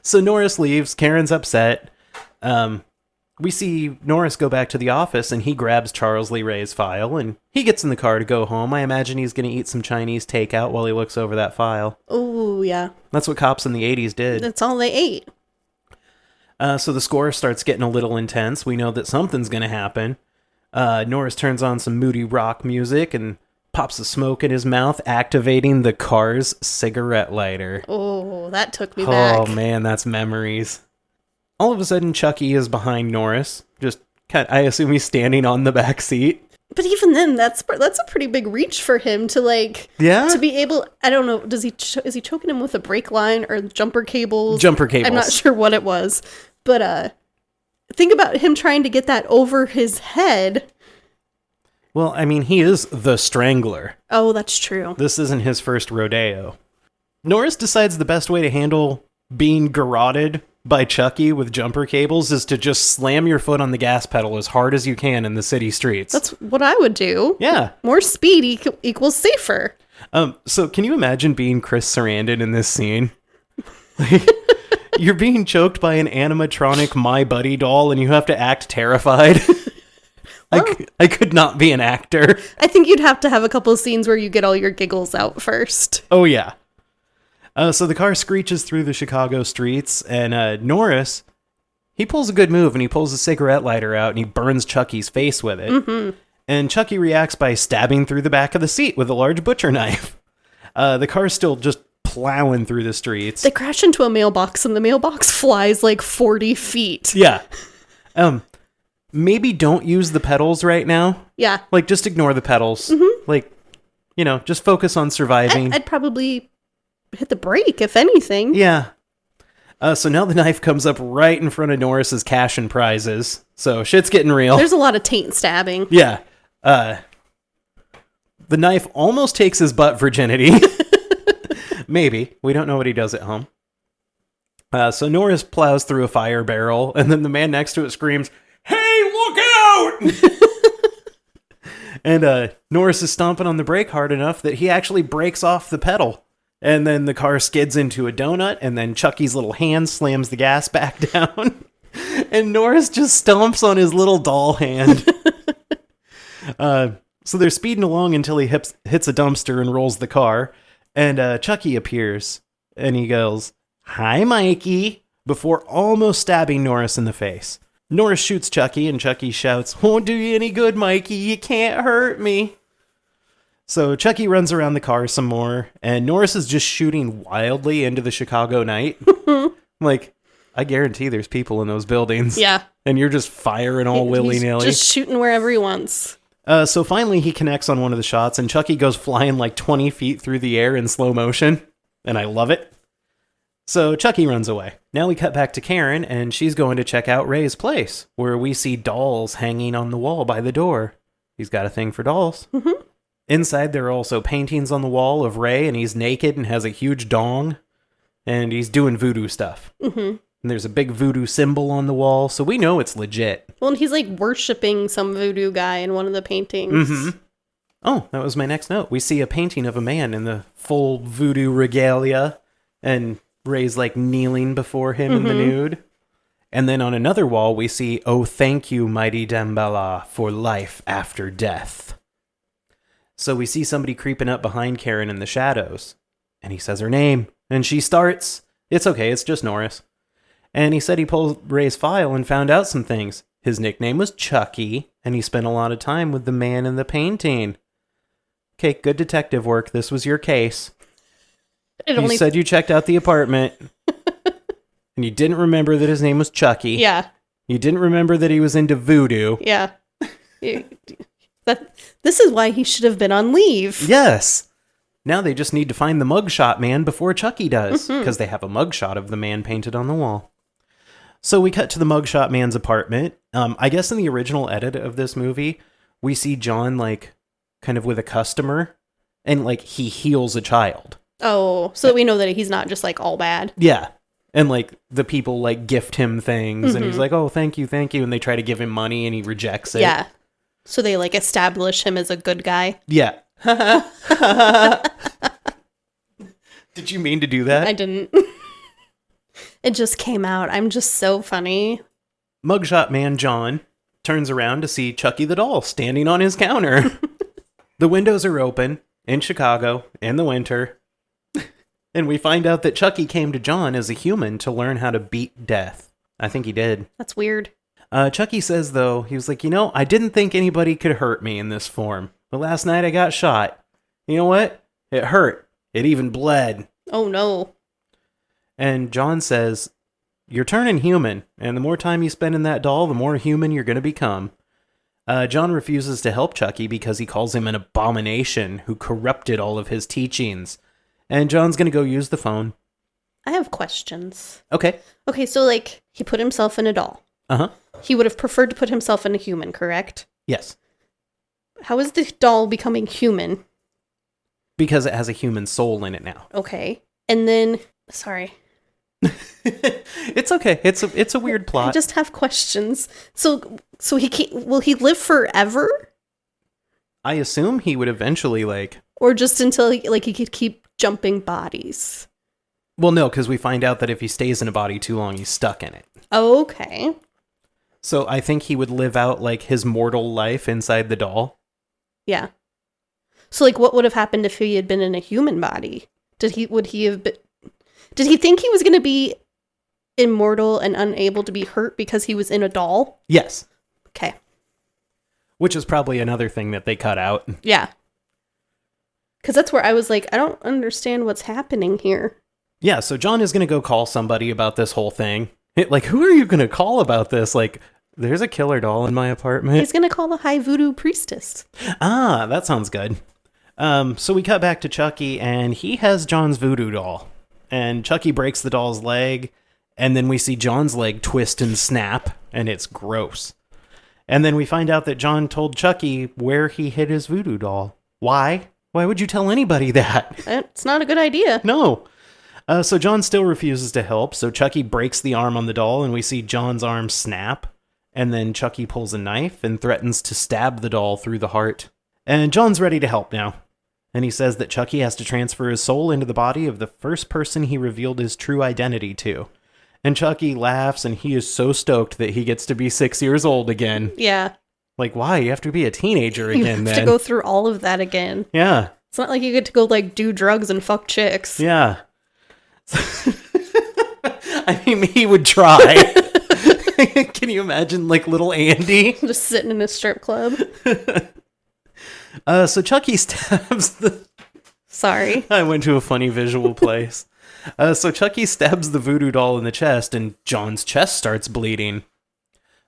So Norris leaves. Karen's upset. We see Norris go back to the office, and he grabs Charles Lee Ray's file, and he gets in the car to go home. I imagine he's going to eat some Chinese takeout while he looks over that file. Oh, yeah. That's what cops in the 80s did. That's all they ate. So the score starts getting a little intense. We know that something's going to happen. Norris turns on some moody rock music and pops a smoke in his mouth, activating the car's cigarette lighter. Oh, that took me back. Oh, man, that's memories. All of a sudden, Chucky is behind Norris. I assume he's standing on the back seat. But even then, that's a pretty big reach for him to to be able. I don't know. Is he choking him with a brake line or jumper cables? Jumper cables. I'm not sure what it was, but think about him trying to get that over his head. Well, I mean, he is the Strangler. Oh, that's true. This isn't his first rodeo. Norris decides the best way to handle being garroted by Chucky with jumper cables is to just slam your foot on the gas pedal as hard as you can in the city streets. That's what I would do. Yeah. More speed equals safer. So can you imagine being Chris Sarandon in this scene? You're being choked by an animatronic My Buddy doll and you have to act terrified. I could not be an actor. I think you'd have to have a couple of scenes where you get all your giggles out first. Oh, yeah. So the car screeches through the Chicago streets, and Norris, he pulls a good move, and he pulls a cigarette lighter out, and he burns Chucky's face with it. Mm-hmm. And Chucky reacts by stabbing through the back of the seat with a large butcher knife. The car's still just plowing through the streets. They crash into a mailbox, and the mailbox flies 40 feet. Yeah. Maybe don't use the pedals right now. Yeah. Just ignore the pedals. Mm-hmm. Just focus on surviving. I'd probably hit the brake, if anything. Yeah. So now the knife comes up right in front of Norris's cash and prizes. So shit's getting real. There's a lot of taint stabbing. Yeah. The knife almost takes his butt virginity. Maybe. We don't know what he does at home. So Norris plows through a fire barrel, and then the man next to it screams, "Hey, look out!" And Norris is stomping on the brake hard enough that he actually breaks off the pedal. And then the car skids into a donut, and then Chucky's little hand slams the gas back down. And Norris just stomps on his little doll hand. So they're speeding along until he hits a dumpster and rolls the car. And Chucky appears, and he goes, "Hi, Mikey," before almost stabbing Norris in the face. Norris shoots Chucky, and Chucky shouts, "Won't do you any good, Mikey. You can't hurt me." So Chucky runs around the car some more, and Norris is just shooting wildly into the Chicago night. Like, I guarantee there's people in those buildings. Yeah. And you're just firing all willy-nilly. He's just shooting wherever he wants. So finally he connects on one of the shots, and Chucky goes flying like 20 feet through the air in slow motion. And I love it. So Chucky runs away. Now we cut back to Karen, and she's going to check out Ray's place, where we see dolls hanging on the wall by the door. He's got a thing for dolls. Mm-hmm. Inside, there are also paintings on the wall of Ray, and he's naked and has a huge dong, and he's doing voodoo stuff. Mm-hmm. And there's a big voodoo symbol on the wall, so we know it's legit. Well, and he's like worshiping some voodoo guy in one of the paintings. Mm-hmm. Oh, that was my next note. We see a painting of a man in the full voodoo regalia, and Ray's like kneeling before him in the nude. And then on another wall, we see, "Oh, thank you, mighty Damballa, for life after death." So we see somebody creeping up behind Karen in the shadows. And he says her name. And she starts. It's okay, it's just Norris. And he said he pulled Ray's file and found out some things. His nickname was Chucky, and he spent a lot of time with the man in the painting. Okay, good detective work. This was your case. You said you checked out the apartment. And you didn't remember that his name was Chucky. Yeah. You didn't remember that he was into voodoo. Yeah. This is why he should have been on leave. Yes. Now they just need to find the mugshot man before Chucky does, because they have a mugshot of the man painted on the wall. So we cut to the mugshot man's apartment. I guess in the original edit of this movie, we see John like kind of with a customer, and like he heals a child. Oh, so we know that he's not just like all bad. Yeah. And like the people like gift him things, and he's like, "Oh, thank you," and they try to give him money, and he rejects it. Yeah. So they like establish him as a good guy. Yeah. Did you mean to do that? I didn't. It just came out. I'm just so funny. Mugshot man John turns around to see Chucky the doll standing on his counter. The windows are open in Chicago in the winter. And we find out that Chucky came to John as a human to learn how to beat death. I think he did. That's weird. Chucky says, though, he was like, I didn't think anybody could hurt me in this form. But last night I got shot. You know what? It hurt. It even bled. Oh, no. And John says, "You're turning human, and the more time you spend in that doll, the more human you're going to become." John refuses to help Chucky because he calls him an abomination who corrupted all of his teachings. And John's going to go use the phone. I have questions. Okay. Okay, so like he put himself in a doll. Uh-huh. He would have preferred to put himself in a human, correct? Yes. How is the doll becoming human? Because it has a human soul in it now. Okay. And then, sorry. It's okay. It's a weird plot. I just have questions. So he will he live forever? I assume he would eventually or just until he could keep jumping bodies. Well, no, because we find out that if he stays in a body too long, he's stuck in it. Okay. So I think he would live out like his mortal life inside the doll. Yeah. So like what would have happened if he had been in a human body? Did he think he was going to be immortal and unable to be hurt because he was in a doll? Yes. Okay. Which is probably another thing that they cut out. Yeah. Because that's where I was like, I don't understand what's happening here. Yeah, so John is going to go call somebody about this whole thing. Like, who are you going to call about this? Like, there's a killer doll in my apartment. He's going to call the high voodoo priestess. Ah, that sounds good. So we cut back to Chucky, and he has John's voodoo doll. And Chucky breaks the doll's leg, and then we see John's leg twist and snap, and it's gross. And then we find out that John told Chucky where he hid his voodoo doll. Why? Why would you tell anybody that? It's not a good idea. No. So John still refuses to help, so Chucky breaks the arm on the doll, and we see John's arm snap. And then Chucky pulls a knife and threatens to stab the doll through the heart. And John's ready to help now. And he says that Chucky has to transfer his soul into the body of the first person he revealed his true identity to. And Chucky laughs, and he is so stoked that he gets to be 6 years old again. Yeah. Like, why? You have to be a teenager again, You have to go through all of that again. Yeah. It's not like you get to go, like, do drugs and fuck chicks. Yeah. I mean, he would try. Can you imagine, like, little Andy? Just sitting in a strip club. So Chucky stabs the... Sorry. I went to a funny visual place. So Chucky stabs the voodoo doll in the chest, and John's chest starts bleeding.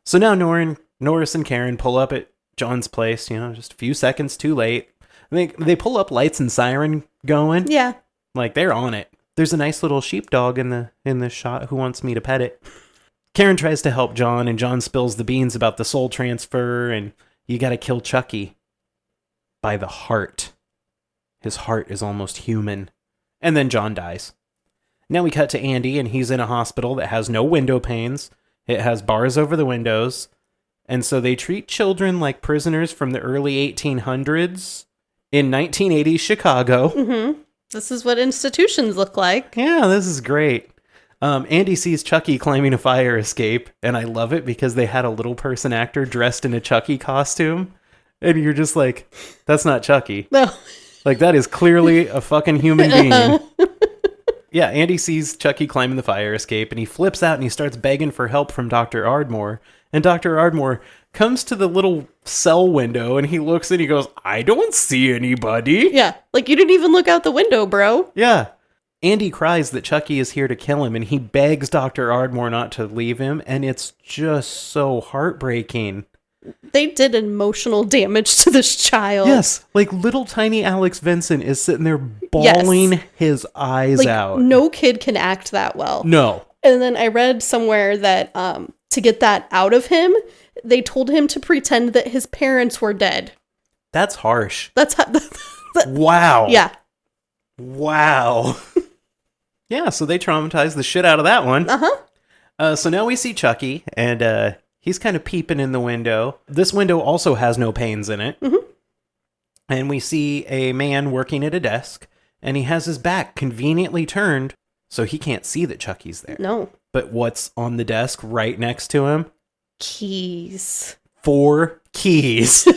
So now Norris and Karen pull up at John's place, just a few seconds too late. They pull up, lights and siren going. Yeah. Like, they're on it. There's a nice little sheepdog in the shot who wants me to pet it. Karen tries to help John, and John spills the beans about the soul transfer, and you gotta kill Chucky by the heart. His heart is almost human. And then John dies. Now we cut to Andy, and he's in a hospital that has no window panes. It has bars over the windows. And so they treat children like prisoners from the early 1800s in 1980s Chicago. Mm-hmm. This is what institutions look like. Yeah, this is great. Andy sees Chucky climbing a fire escape, and I love it because they had a little person actor dressed in a Chucky costume. And you're just like, that's not Chucky. No. Like, that is clearly a fucking human being. Yeah, Andy sees Chucky climbing the fire escape, and he flips out and he starts begging for help from Dr. Ardmore. And Dr. Ardmore comes to the little cell window, and he looks and he goes, I don't see anybody. Yeah, like, you didn't even look out the window, bro. Yeah. Andy cries that Chucky is here to kill him, and he begs Dr. Ardmore not to leave him, and it's just so heartbreaking. They did emotional damage to this child. Yes, like little tiny Alex Vincent is sitting there bawling his eyes out. No kid can act that well. No. And then I read somewhere that to get that out of him, they told him to pretend that his parents were dead. That's harsh. That's how. Wow. Yeah. Wow. Yeah, so they traumatized the shit out of that one. Uh-huh. So now we see Chucky, and he's kind of peeping in the window. This window also has no panes in it. Mm-hmm. And we see a man working at a desk, and he has his back conveniently turned so he can't see that Chucky's there. No. But what's on the desk right next to him? Keys. 4 keys.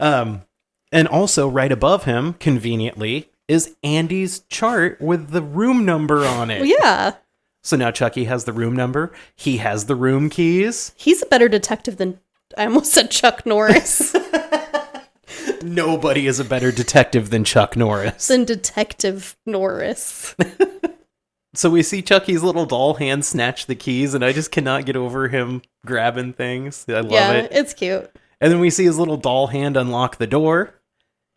And also right above him, conveniently, is Andy's chart with the room number on it. Well, yeah. So now Chucky has the room number. He has the room keys. He's a better detective than... I almost said Chuck Norris. Nobody is a better detective than Chuck Norris. Than Detective Norris. So we see Chucky's little doll hand snatch the keys, and I just cannot get over him grabbing things. I love it. It's cute. And then we see his little doll hand unlock the door,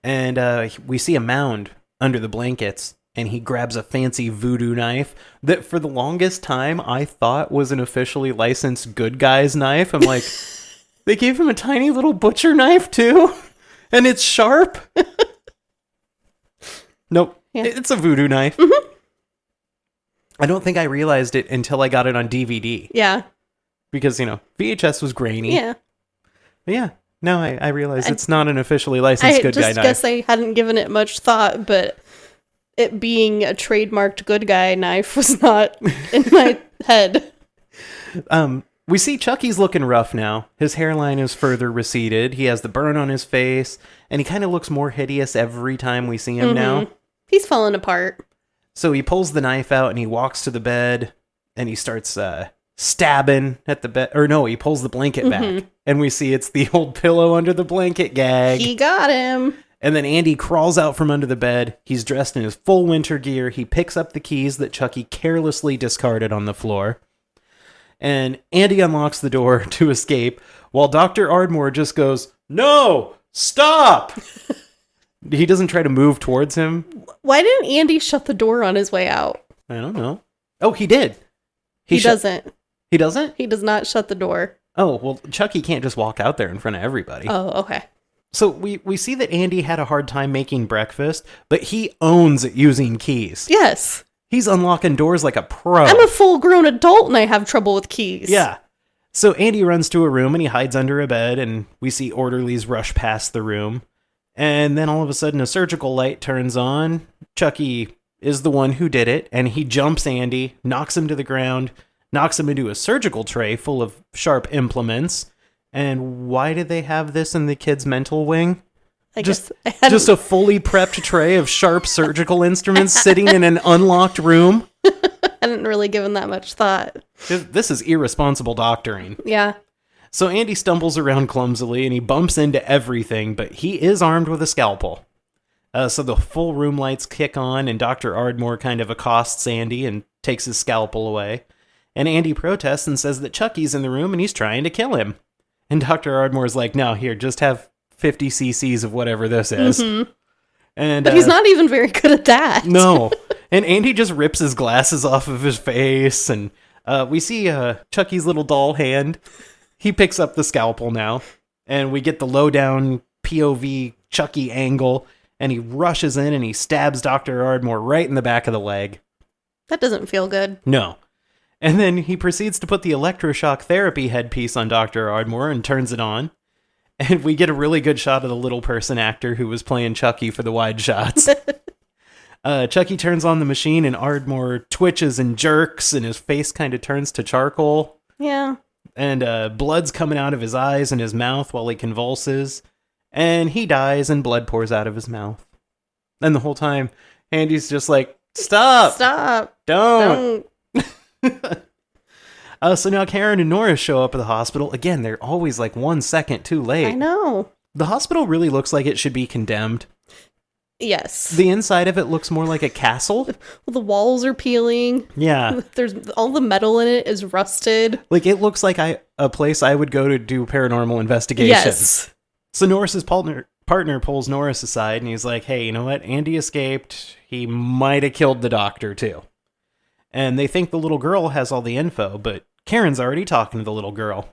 and we see a mound under the blankets, and he grabs a fancy voodoo knife that for the longest time I thought was an officially licensed good guy's knife. I'm like, they gave him a tiny little butcher knife too? And it's sharp? Nope. Yeah. It's a voodoo knife. Mm-hmm. I don't think I realized it until I got it on DVD. Yeah. Because, VHS was grainy. Yeah. But yeah. Now I realize it's not an officially licensed good guy knife. I just guess I hadn't given it much thought, but it being a trademarked good guy knife was not in my head. We see Chucky's looking rough now. His hairline is further receded. He has the burn on his face, and he kind of looks more hideous every time we see him now. He's falling apart. So he pulls the knife out, and he walks to the bed, and he starts stabbing at the bed. Or no, he pulls the blanket back, and we see it's the old pillow under the blanket gag. He got him. And then Andy crawls out from under the bed. He's dressed in his full winter gear. He picks up the keys that Chucky carelessly discarded on the floor. And Andy unlocks the door to escape, while Dr. Ardmore just goes, "No! Stop!" He doesn't try to move towards him. Why didn't Andy shut the door on his way out? I don't know. Oh, he did. He doesn't. He doesn't? He does not shut the door. Oh, well, Chucky can't just walk out there in front of everybody. Oh, okay. So we see that Andy had a hard time making breakfast, but he owns using keys. Yes. He's unlocking doors like a pro. I'm a full-grown adult and I have trouble with keys. Yeah. So Andy runs to a room and he hides under a bed, and we see orderlies rush past the room. And then all of a sudden a surgical light turns on. Chucky is the one who did it, and he jumps Andy, knocks him to the ground, knocks him into a surgical tray full of sharp implements. And why did they have this in the kids' mental wing? Just a fully prepped tray of sharp surgical instruments sitting in an unlocked room. I didn't really give him that much thought. This is irresponsible doctoring. Yeah. So Andy stumbles around clumsily and he bumps into everything, but he is armed with a scalpel. So the full room lights kick on and Dr. Ardmore kind of accosts Andy and takes his scalpel away. And Andy protests and says that Chucky's in the room and he's trying to kill him. And Dr. Ardmore's like, no, here, just have 50 cc's of whatever this is. Mm-hmm. And but he's not even very good at that. No. And Andy just rips his glasses off of his face. And we see Chucky's little doll hand. He picks up the scalpel now. And we get the low-down POV Chucky angle. And he rushes in and he stabs Dr. Ardmore right in the back of the leg. That doesn't feel good. No. And then he proceeds to put the electroshock therapy headpiece on Dr. Ardmore and turns it on. And we get a really good shot of the little person actor who was playing Chucky for the wide shots. Chucky turns on the machine and Ardmore twitches and jerks and his face kind of turns to charcoal. Yeah. And blood's coming out of his eyes and his mouth while he convulses. And he dies and blood pours out of his mouth. And the whole time, Andy's just like, stop! Stop! Don't! So now Karen and Norris show up at the hospital. Again, they're always like 1 second too late. I know. The hospital really looks like it should be condemned. Yes. The inside of it looks more like a castle. Well, the walls are peeling. Yeah. There's all the metal in it is rusted. Like, it looks like a place I would go to do paranormal investigations. Yes. So Norris's partner pulls Norris aside and he's like, hey, you know what? Andy escaped. He might have killed the doctor too. And they think the little girl has all the info, but Karen's already talking to the little girl.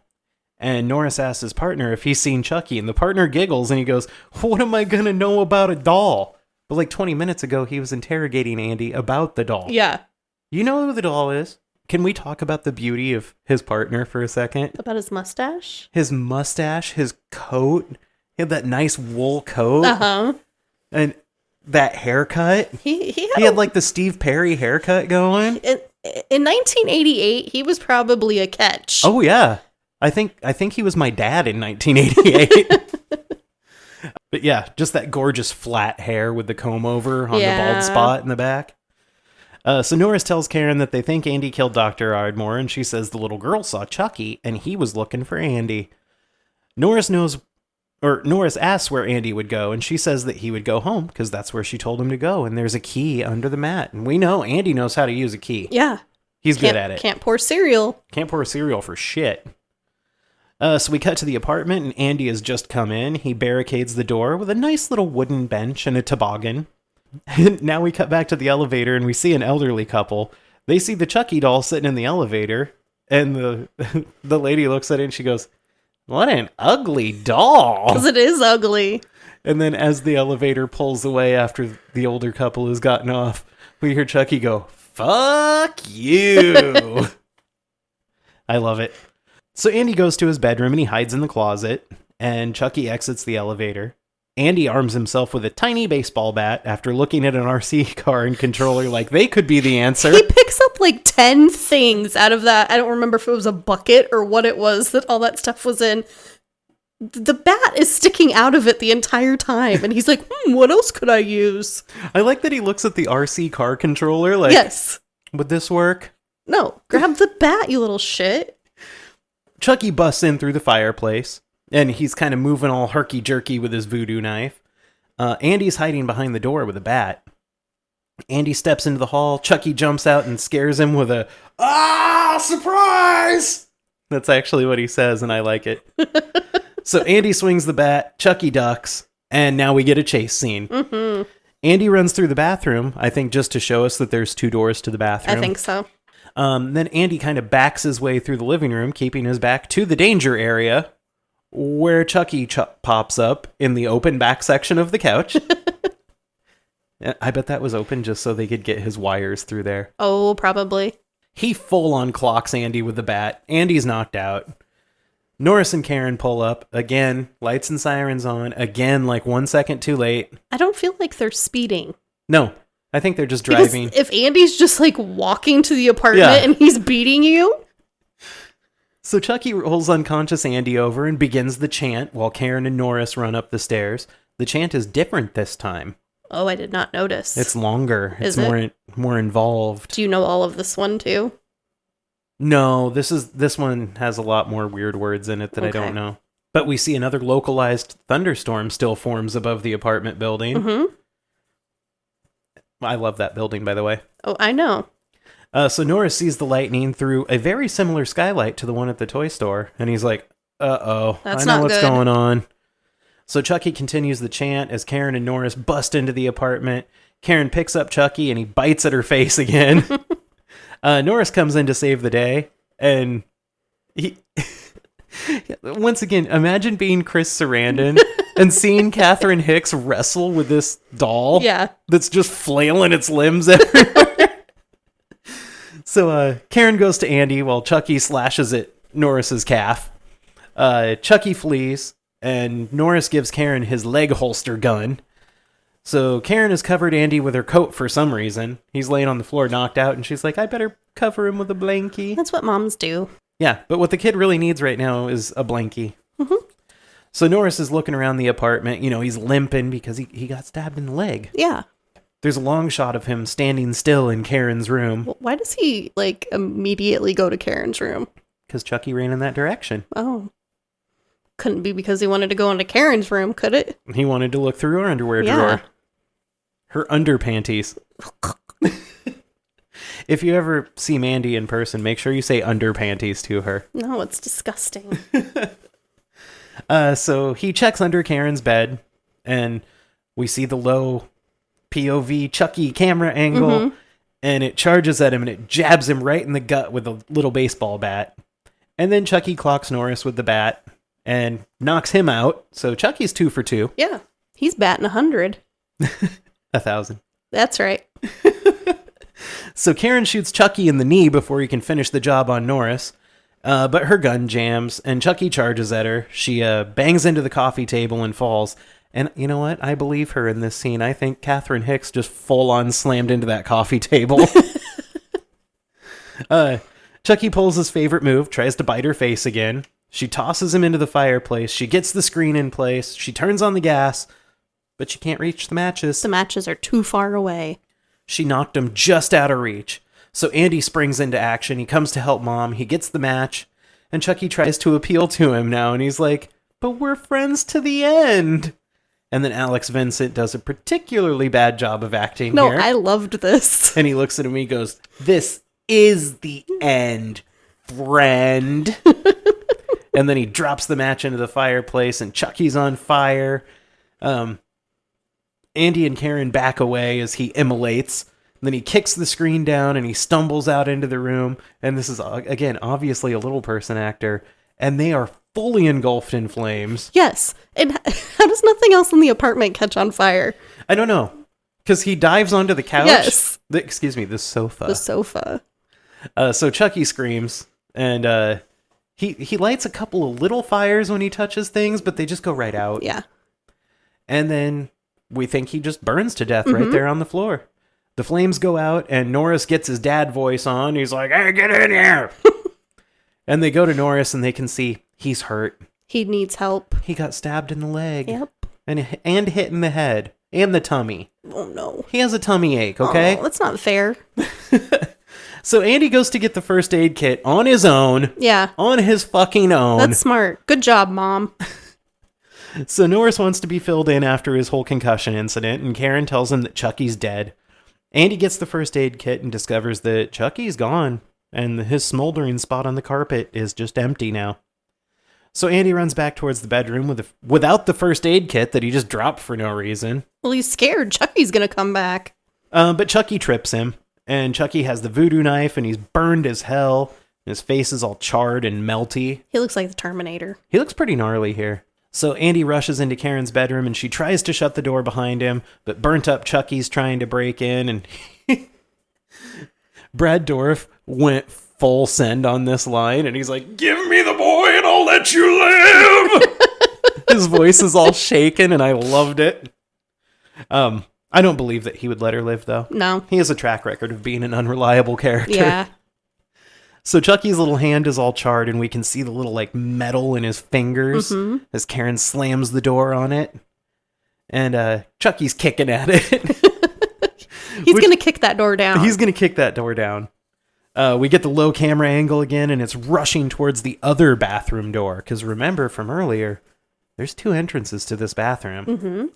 And Norris asks his partner if he's seen Chucky, and the partner giggles and he goes, what am I going to know about a doll? But like 20 minutes ago, he was interrogating Andy about the doll. Yeah. You know who the doll is? Can we talk about the beauty of his partner for a second? About his mustache? His mustache, his coat. He had that nice wool coat. Uh-huh. And that haircut. He had like the Steve Perry haircut going. In 1988, he was probably a catch. Oh yeah, I think he was my dad in 1988. But yeah, just that gorgeous flat hair with the comb over on the bald spot in the back. So Norris tells Karen that they think Andy killed Dr. Ardmore, and she says the little girl saw Chucky and he was looking for Andy. Norris asks where Andy would go, and she says that he would go home because that's where she told him to go, and there's a key under the mat. And we know Andy knows how to use a key. Yeah. He's good at it. Can't pour cereal. Can't pour cereal for shit. So we cut to the apartment, and Andy has just come in. He barricades the door with a nice little wooden bench and a toboggan. And now we cut back to the elevator, and we see an elderly couple. They see the Chucky doll sitting in the elevator, and the lady looks at it, and she goes, what an ugly doll. Because it is ugly. And then as the elevator pulls away after the older couple has gotten off, we hear Chucky go, fuck you. I love it. So Andy goes to his bedroom and he hides in the closet, and Chucky exits the elevator. Andy arms himself with a tiny baseball bat after looking at an RC car and controller like they could be the answer. He picks up like 10 things out of that. I don't remember if it was a bucket or what it was that all that stuff was in. The bat is sticking out of it the entire time. And he's like, what else could I use? I like that he looks at the RC car controller like, yes. Would this work? No, grab the bat, you little shit. Chucky busts in through the fireplace, and he's kind of moving all herky-jerky with his voodoo knife. Andy's hiding behind the door with a bat. Andy steps into the hall. Chucky jumps out and scares him with a, surprise! That's actually what he says, and I like it. So Andy swings the bat, Chucky ducks, and now we get a chase scene. Mm-hmm. Andy runs through the bathroom, I think just to show us that there's 2 doors to the bathroom. I think so. Then Andy kind of backs his way through the living room, keeping his back to the danger area, where Chucky pops up in the open back section of the couch. I bet that was open just so they could get his wires through there. Oh, probably. He full-on clocks Andy with the bat. Andy's knocked out. Norris and Karen pull up. Again, lights and sirens on. Again, like 1 second too late. I don't feel like they're speeding. No, I think they're just Because driving. if Andy's just like walking to the apartment Yeah. and he's beating you. So Chucky rolls unconscious Andy over and begins the chant while Karen and Norris run up the stairs. The chant is different this time. Oh, I did not notice. It's longer. Is It's more involved. Do you know all of this one too? No, this one has a lot more weird words in it that I don't know. But we see another localized thunderstorm still forms above the apartment building. Mm-hmm. I love that building, by the way. Oh, I know. So Norris sees the lightning through a very similar skylight to the one at the toy store, and he's like, uh-oh, That's I know not what's good. going on. So Chucky continues the chant as Karen and Norris bust into the apartment. Karen picks up Chucky, and he bites at her face again. Norris comes in to save the day, and he... Once again, imagine being Chris Sarandon and seeing Catherine Hicks wrestle with this doll that's just flailing its limbs everywhere. So Karen goes to Andy while Chucky slashes at Norris's calf. Chucky flees, and Norris gives Karen his leg holster gun. So Karen has covered Andy with her coat for some reason. He's laying on the floor knocked out, and she's like, I better cover him with a blankie. That's what moms do. Yeah, but what the kid really needs right now is a blankie. Mm-hmm. So Norris is looking around the apartment. You know, he's limping because he got stabbed in the leg. Yeah. There's a long shot of him standing still in Karen's room. Well, why does he, like, immediately go to Karen's room? Because Chucky ran in that direction. Oh. Couldn't be because he wanted to go into Karen's room, could it? He wanted to look through her underwear drawer. Her underpanties. If you ever see Mandy in person, make sure you say underpanties to her. No, it's disgusting. So he checks under Karen's bed, and we see the low POV Chucky camera angle, and it charges at him, and it jabs him right in the gut with a little baseball bat. And then Chucky clocks Norris with the bat and knocks him out. So Chucky's 2 for 2. Yeah. He's batting 100. 1,000. That's right. So Karen shoots Chucky in the knee before he can finish the job on Norris. But her gun jams, and Chucky charges at her. She bangs into the coffee table and falls. And you know what? I believe her in this scene. I think Catherine Hicks just full-on slammed into that coffee table. Chucky pulls his favorite move, tries to bite her face again. She tosses him into the fireplace. She gets the screen in place. She turns on the gas, but she can't reach the matches. The matches are too far away. She knocked him just out of reach. So Andy springs into action. He comes to help Mom. He gets the match. And Chucky tries to appeal to him now. And he's like, but we're friends to the end. And then Alex Vincent does a particularly bad job of acting No, here. I loved this. And he looks at him and he goes, this is the end, friend. And then he drops the match into the fireplace and Chucky's on fire. Andy and Karen back away as he immolates. Then he kicks the screen down and he stumbles out into the room. And this is, again, obviously a little person actor. And they are fully engulfed in flames. Yes. And how does nothing else in the apartment catch on fire? I don't know. Because he dives onto the couch. Yes. The sofa. The sofa. So Chucky screams. And he lights a couple of little fires when he touches things, but they just go right out. Yeah. And then we think he just burns to death right there on the floor. The flames go out, and Norris gets his dad voice on. He's like, hey, get in here. And they go to Norris, and they can see he's hurt. He needs help. He got stabbed in the leg. Yep. And hit in the head. And the tummy. Oh, no. He has a tummy ache, okay? Oh, that's not fair. So Andy goes to get the first aid kit on his own. Yeah. On his fucking own. That's smart. Good job, Mom. So Norris wants to be filled in after his whole concussion incident, and Karen tells him that Chucky's dead. Andy gets the first aid kit and discovers that Chucky's gone, and his smoldering spot on the carpet is just empty now. So Andy runs back towards the bedroom without the first aid kit that he just dropped for no reason. Well, he's scared. Chucky's gonna come back. But Chucky trips him, and Chucky has the voodoo knife, and he's burned as hell. His face is all charred and melty. He looks like the Terminator. He looks pretty gnarly here. So Andy rushes into Karen's bedroom, and she tries to shut the door behind him, but burnt up Chucky's trying to break in, and Brad Dourif went full send on this line, and he's like, "Give me the boy and I'll let you live." His voice is all shaken, and I loved it. I don't believe that he would let her live, though. No. He has a track record of being an unreliable character. Yeah. So Chucky's little hand is all charred, and we can see the little, like, metal in his fingers as Karen slams the door on it. And Chucky's kicking at it. He's going to kick that door down. He's going to kick that door down. We get the low camera angle again, and it's rushing towards the other bathroom door. Because remember from earlier, there's 2 entrances to this bathroom. Mm-hmm.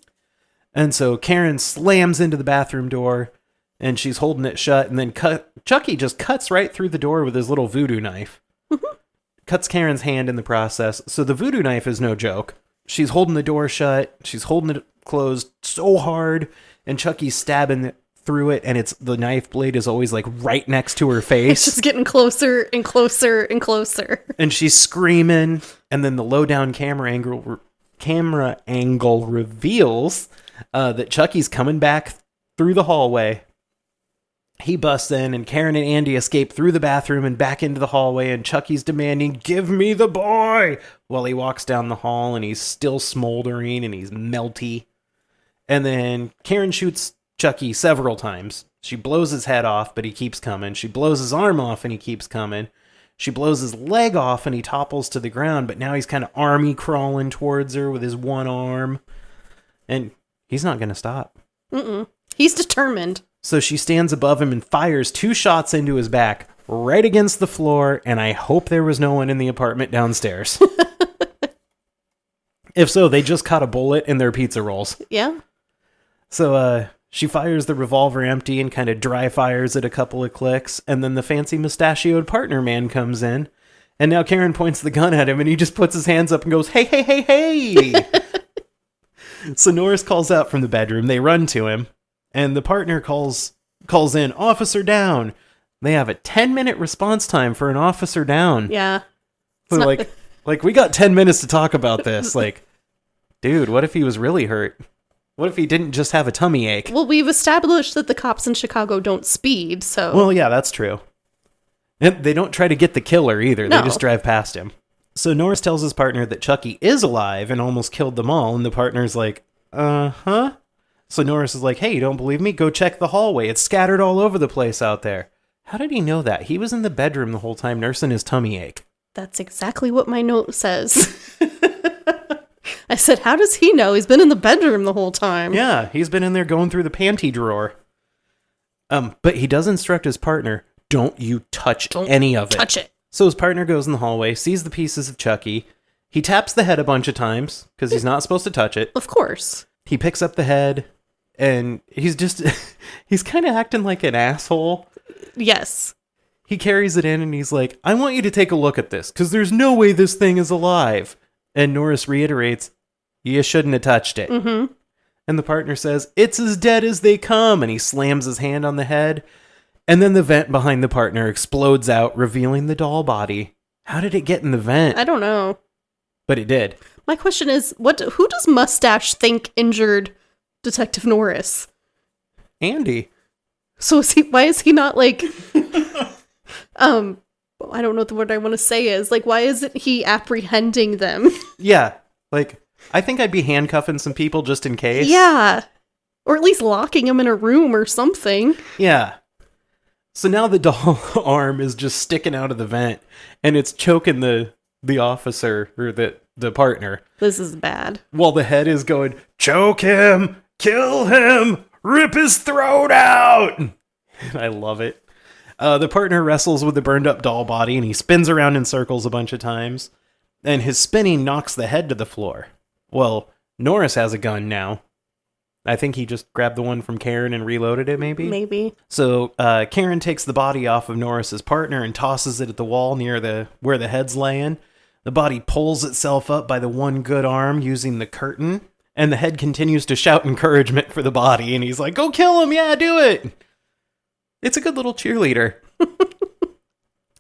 And so Karen slams into the bathroom door, and she's holding it shut, and then Chucky just cuts right through the door with his little voodoo knife. Mm-hmm. Cuts Karen's hand in the process. So the voodoo knife is no joke. She's holding the door shut. She's holding it closed so hard, and Chucky's stabbing through it, and the knife blade is always like right next to her face. It's just getting closer and closer and closer. And she's screaming, and then the low down camera angle reveals that Chucky's coming back through the hallway. He busts in, and Karen and Andy escape through the bathroom and back into the hallway, and Chucky's demanding, "Give me the boy!" while he walks down the hall, and he's still smoldering, and he's melty. And then Karen shoots Chucky several times. She blows his head off, but he keeps coming. She blows his arm off, and he keeps coming. She blows his leg off, and he topples to the ground, but now he's kind of army crawling towards her with his one arm. And he's not going to stop. He's determined. So she stands above him and fires 2 shots into his back, right against the floor, and I hope there was no one in the apartment downstairs. If so, they just caught a bullet in their pizza rolls. Yeah. So she fires the revolver empty and kind of dry fires it a couple of clicks, and then the fancy mustachioed partner man comes in, and now Karen points the gun at him, and he just puts his hands up and goes, "Hey, hey, hey, hey!" So Norris calls out from the bedroom. They run to him. And the partner calls in, "Officer down." They have a 10-minute response time for an officer down. Yeah. So like we got 10 minutes to talk about this. Like, dude, what if he was really hurt? What if he didn't just have a tummy ache? Well, we've established that the cops in Chicago don't speed, so... Well, yeah, that's true. And they don't try to get the killer either. No. They just drive past him. So Norris tells his partner that Chucky is alive and almost killed them all. And the partner's like, uh-huh. So Norris is like, "Hey, you don't believe me? Go check the hallway. It's scattered all over the place out there." How did he know that? He was in the bedroom the whole time nursing his tummy ache. That's exactly what my note says. I said, how does he know? He's been in the bedroom the whole time. Yeah, he's been in there going through the panty drawer. But he does instruct his partner, "Don't you touch any of it. Touch it." So his partner goes in the hallway, sees the pieces of Chucky. He taps the head a bunch of times because he's not supposed to touch it. Of course. He picks up the head. And he's kind of acting like an asshole. Yes. He carries it in and he's like, "I want you to take a look at this, because there's no way this thing is alive." And Norris reiterates, "You shouldn't have touched it." Mm-hmm. And the partner says, "It's as dead as they come." And he slams his hand on the head. And then the vent behind the partner explodes out, revealing the doll body. How did it get in the vent? I don't know. But it did. My question is, who does Mustache think injured Detective Norris? Andy. So why is he not like I don't know what the word I want to say is. Like, why isn't he apprehending them? Yeah. Like, I think I'd be handcuffing some people just in case. Yeah. Or at least locking them in a room or something. Yeah. So now the doll arm is just sticking out of the vent, and it's choking the officer, or the partner. This is bad. While the head is going, "Choke him! Kill him! Rip his throat out!" I love it. The partner wrestles with the burned up doll body, and he spins around in circles a bunch of times. And his spinning knocks the head to the floor. Well, Norris has a gun now. I think he just grabbed the one from Karen and reloaded it, maybe? Maybe. So Karen takes the body off of Norris's partner and tosses it at the wall near where the head's laying. The body pulls itself up by the one good arm using the curtain. And the head continues to shout encouragement for the body. And he's like, "Go kill him. Yeah, do it." It's a good little cheerleader.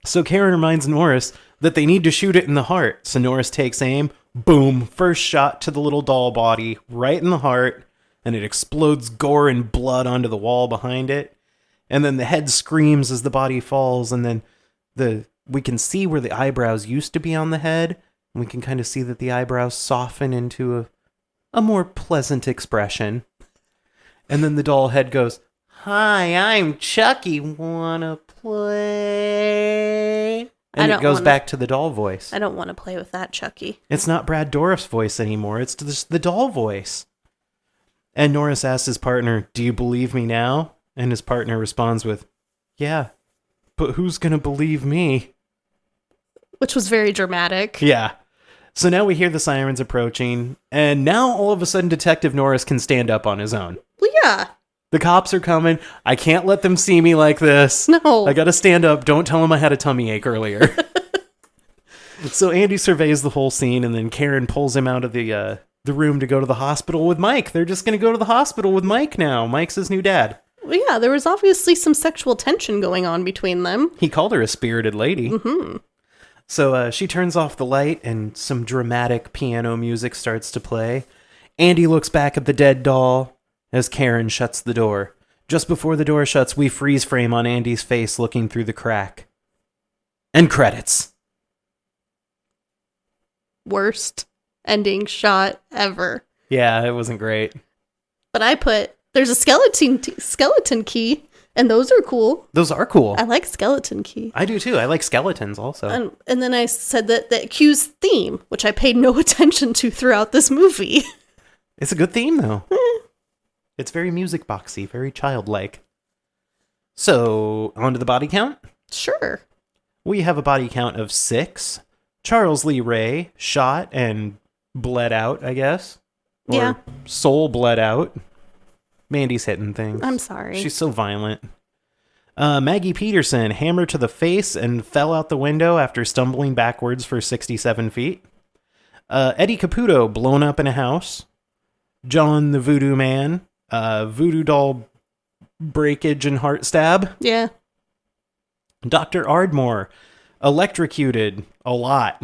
So Karen reminds Norris that they need to shoot it in the heart. So Norris takes aim. Boom. First shot to the little doll body right in the heart. And it explodes gore and blood onto the wall behind it. And then the head screams as the body falls. And then we can see where the eyebrows used to be on the head, and we can kind of see that the eyebrows soften into a more pleasant expression. And then the doll head goes, "Hi, I'm Chucky. Wanna play?" And it goes back to the doll voice. I don't want to play with that, Chucky. It's not Brad Dourif's voice anymore. It's just the doll voice. And Norris asks his partner, "Do you believe me now?" And his partner responds with, "Yeah, but who's gonna believe me?" Which was very dramatic. Yeah. So now we hear the sirens approaching, and now all of a sudden Detective Norris can stand up on his own. Well, yeah. The cops are coming. I can't let them see me like this. No. I gotta stand up. Don't tell them I had a tummy ache earlier. So Andy surveys the whole scene, and then Karen pulls him out of the room to go to the hospital with Mike. They're just gonna go to the hospital with Mike now. Mike's his new dad. Well, yeah, there was obviously some sexual tension going on between them. He called her a spirited lady. Mm-hmm. So she turns off the light, and some dramatic piano music starts to play. Andy looks back at the dead doll as Karen shuts the door. Just before the door shuts, we freeze frame on Andy's face looking through the crack. And credits. Worst ending shot ever. Yeah, it wasn't great. But I put, there's a skeleton key, and those are cool. Those are cool. I like skeleton key. I do too. I like skeletons also. And then I said that the Q's theme, which I paid no attention to throughout this movie. It's a good theme though. It's very music boxy, very childlike. So, on to the body count? Sure. We have a body count of 6. Charles Lee Ray shot and bled out, I guess. Or yeah. soul bled out. Mandy's hitting things. I'm sorry. She's so violent. Maggie Peterson hammered to the face and fell out the window after stumbling backwards for 67 feet. Eddie Caputo blown up in a house. John the Voodoo Man. Voodoo doll breakage and heart stab. Yeah. Dr. Ardmore electrocuted a lot.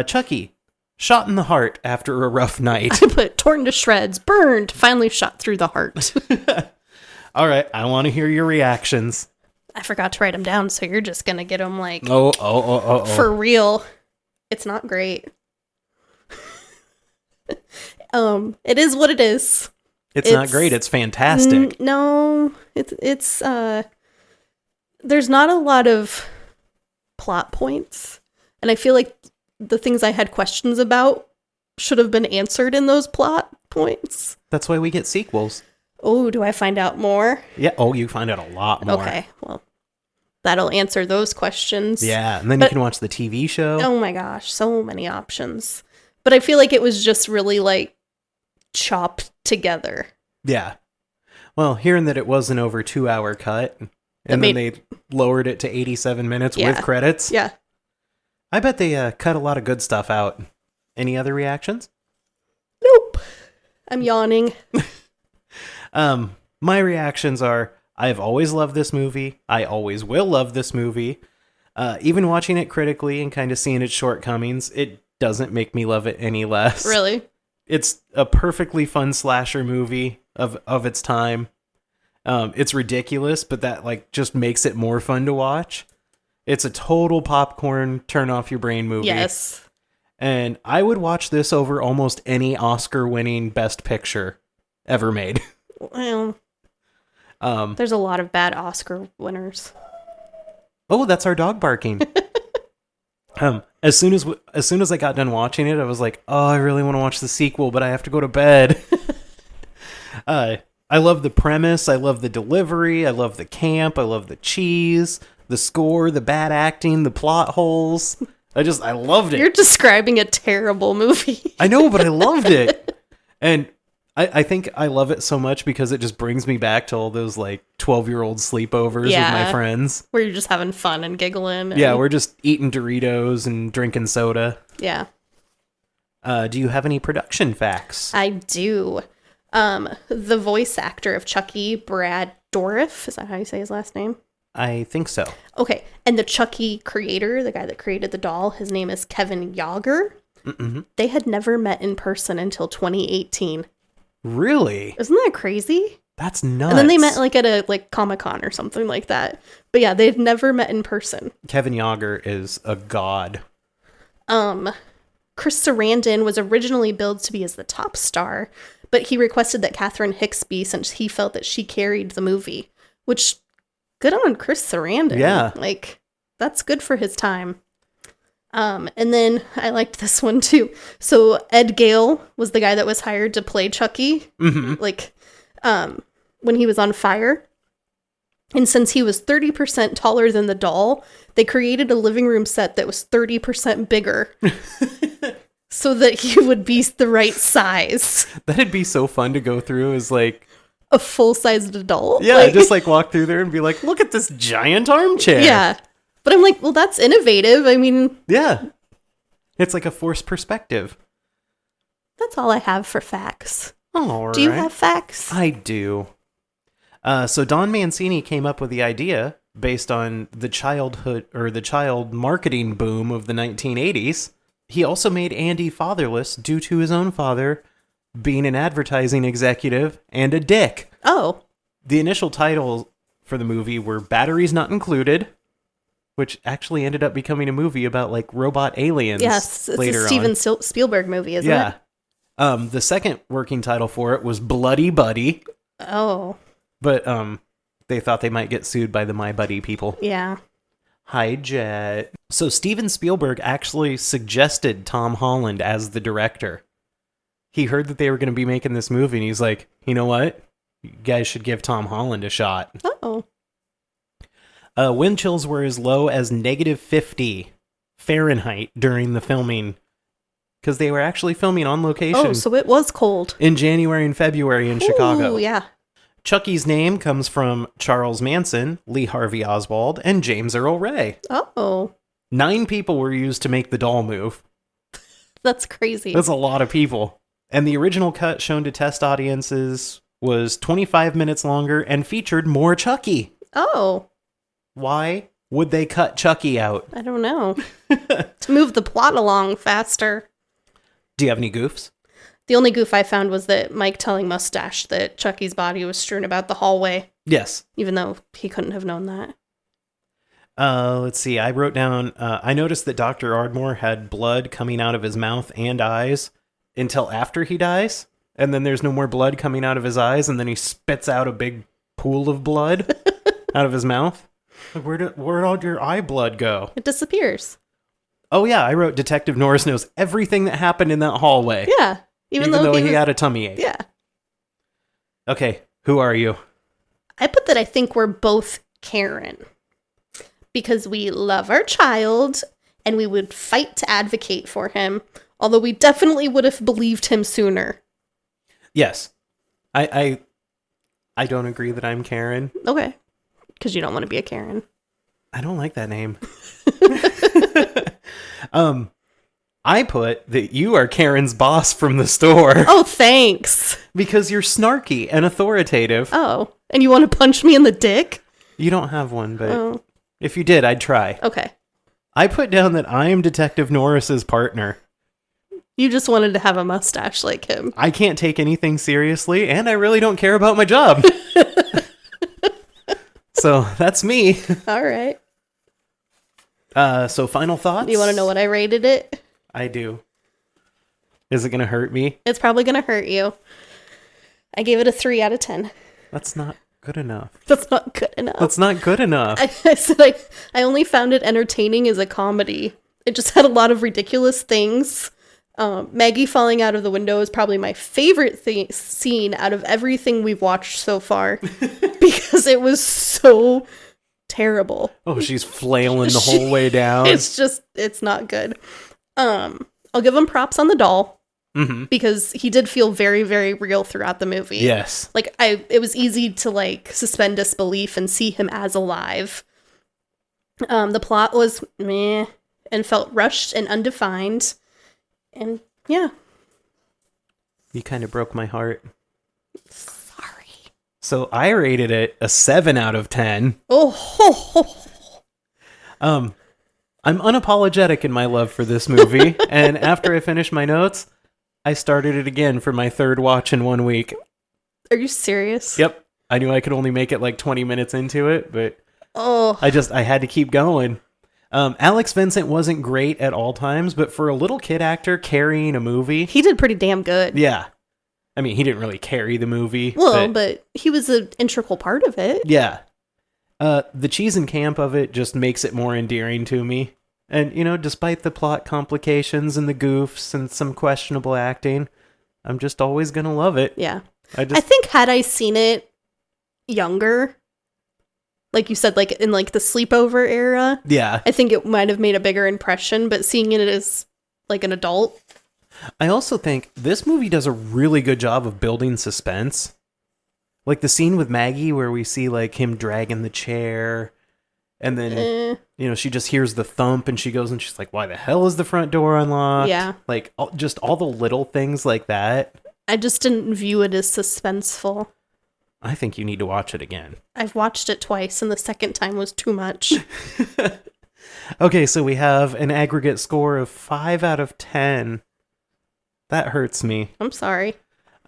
Chucky shot in the heart after a rough night. I put torn to shreds, burned, finally shot through the heart. All right, I want to hear your reactions. I forgot to write them down, so you're just gonna get them like Oh. for real. It's not great. It is what it is. It's not great. It's fantastic. No, it's there's not a lot of plot points, and I feel like the things I had questions about should have been answered in those plot points. That's why we get sequels. Oh, do I find out more? Yeah. Oh, you find out a lot more. Okay, well, that'll answer those questions. Yeah, and then you can watch the TV show. Oh my gosh, so many options. But I feel like it was just really like chopped together. Yeah. Well, hearing that it was an over 2-hour cut, and then they lowered it to 87 minutes with credits. Yeah. I bet they cut a lot of good stuff out. Any other reactions? Nope. I'm yawning. My reactions are, I've always loved this movie. I always will love this movie. Even watching it critically and kind of seeing its shortcomings, it doesn't make me love it any less. Really? It's a perfectly fun slasher movie of its time. It's ridiculous, but that like just makes it more fun to watch. It's a total popcorn, turn off your brain movie. Yes. And I would watch this over almost any Oscar-winning Best Picture ever made. Well, there's a lot of bad Oscar winners. Oh, that's our dog barking. As soon as I got done watching it, I was like, oh, I really want to watch the sequel, but I have to go to bed. I love the premise. I love the delivery. I love the camp. I love the cheese, the score, the bad acting, the plot holes. I loved it. You're describing a terrible movie. I know, but I loved it. And I think I love it so much because it just brings me back to all those like 12-year-old sleepovers with my friends. Where you're just having fun and giggling. Yeah, we're just eating Doritos and drinking soda. Yeah. Do you have any production facts? I do. The voice actor of Chucky, Brad Dourif, is that how you say his last name? I think so. Okay. And the Chucky creator, the guy that created the doll, his name is Kevin Yager. Mm-hmm. They had never met in person until 2018. Really? Isn't that crazy? That's nuts. And then they met like at a like Comic-Con or something like that. But yeah, they'd never met in person. Kevin Yagher is a god. Chris Sarandon was originally billed to be as the top star, but he requested that Catherine Hicks be, since he felt that she carried the movie, which good on Chris Sarandon. Yeah. Like, that's good for his time. And then I liked this one too. So Ed Gale was the guy that was hired to play Chucky, like, when he was on fire. And since he was 30% taller than the doll, they created a living room set that was 30% bigger so that he would be the right size. That'd be so fun to go through as like a full-sized adult. Yeah, like, just like walk through there and be like, look at this giant armchair. Yeah. But I'm like, well, that's innovative. I mean, yeah. It's like a forced perspective. That's all I have for facts. All right. Do you have facts? I do. So Don Mancini came up with the idea based on the child marketing boom of the 1980s. He also made Andy fatherless due to his own father being an advertising executive and a dick. Oh. The initial titles for the movie were Batteries Not Included, which actually ended up becoming a movie about like robot aliens. Yes, it's later a Steven on. Spielberg movie, isn't it? Yeah. The second working title for it was Bloody Buddy. Oh. But they thought they might get sued by the My Buddy people. Yeah. Hi, Jet. So Steven Spielberg actually suggested Tom Holland as the director. He heard that they were going to be making this movie, and he's like, you know what? You guys should give Tom Holland a shot. Oh. Wind chills were as low as -50 Fahrenheit during the filming, because they were actually filming on location. Oh, so it was cold. In January and February in Chicago. Oh, yeah. Chucky's name comes from Charles Manson, Lee Harvey Oswald, and James Earl Ray. Oh. 9 people were used to make the doll move. That's crazy. That's a lot of people. And the original cut shown to test audiences was 25 minutes longer and featured more Chucky. Oh. Why would they cut Chucky out? I don't know. To move the plot along faster. Do you have any goofs? The only goof I found was that Mike telling Mustache that Chucky's body was strewn about the hallway. Yes. Even though he couldn't have known that. Let's see. I wrote down, I noticed that Dr. Ardmore had blood coming out of his mouth and eyes until after he dies. And then there's no more blood coming out of his eyes. And then he spits out a big pool of blood out of his mouth. Like, where'd all your eye blood go? It disappears. Oh, yeah. I wrote Detective Norris knows everything that happened in that hallway. Yeah. Even though he had a tummy ache. Yeah. Okay. Who are you? I put that I think we're both Karen. Because we love our child and we would fight to advocate for him. Although we definitely would have believed him sooner. Yes. I don't agree that I'm Karen. Okay. Because you don't want to be a Karen. I don't like that name. I put that you are Karen's boss from the store. Oh, thanks. Because you're snarky and authoritative. Oh, and you want to punch me in the dick? You don't have one, but if you did, I'd try. Okay. I put down that I am Detective Norris's partner. You just wanted to have a mustache like him. I can't take anything seriously, and I really don't care about my job. So that's me. All right. So final thoughts? You want to know what I rated it? I do. Is it going to hurt me? It's probably going to hurt you. I gave it a 3 out of 10. That's not good enough. That's not good enough. That's not good enough. I said I only found it entertaining as a comedy. It just had a lot of ridiculous things. Maggie falling out of the window is probably my favorite scene out of everything we've watched so far. Because it was so terrible. Oh, she's flailing the whole way down. It's not good. I'll give him props on the doll. Mm-hmm. Because he did feel very, very real throughout the movie. Yes. Like, it was easy to, like, suspend disbelief and see him as alive. The plot was meh and felt rushed and undefined. And, yeah. You kind of broke my heart. Sorry. So I rated it a 7 out of 10. Oh, ho, ho, ho. I'm unapologetic in my love for this movie, and after I finished my notes, I started it again for my 3rd watch in 1 week. Are you serious? Yep. I knew I could only make it like 20 minutes into it, but Oh, I had to keep going. Alex Vincent wasn't great at all times, but for a little kid actor carrying a movie, he did pretty damn good. yeah. I mean, he didn't really carry the movie. Well, but he was an integral part of it. yeah. The cheese and camp of it just makes it more endearing to me. And, despite the plot complications and the goofs and some questionable acting, I'm just always going to love it. Yeah. I I think had I seen it younger, like you said, like in like the sleepover era, yeah. I think it might have made a bigger impression, but seeing it as like an adult, I also think this movie does a really good job of building suspense. Like the scene with Maggie where we see like him dragging the chair and then, she just hears the thump and she goes and she's like, why the hell is the front door unlocked? Yeah. Like just all the little things like that. I just didn't view it as suspenseful. I think you need to watch it again. I've watched it twice and the second time was too much. Okay, so we have an aggregate score of 5 out of 10. That hurts me. I'm sorry.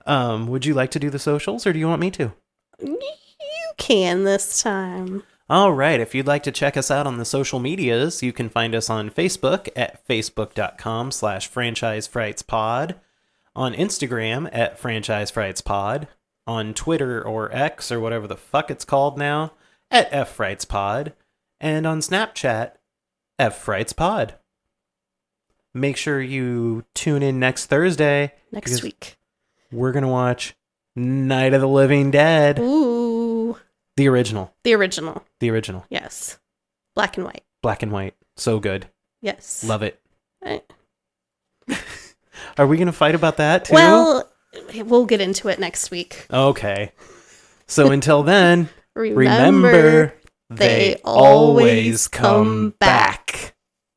Would you like to do the socials or do you want me to? You can this time. All right, if you'd like to check us out on the social medias, you can find us on Facebook at facebook.com/franchisefrightspod, on Instagram at franchisefrightspod, on Twitter or X or whatever the fuck it's called now at ffrightspod, and on Snapchat ffrightspod. Make sure you tune in next Thursday. Next week. We're going to watch Night of the Living Dead. Ooh. The original. The original. The original. Yes. Black and white. Black and white. So good. Yes. Love it. Right. Are we going to fight about that too? Well, we'll get into it next week. Okay. So until then, Remember, they always come back.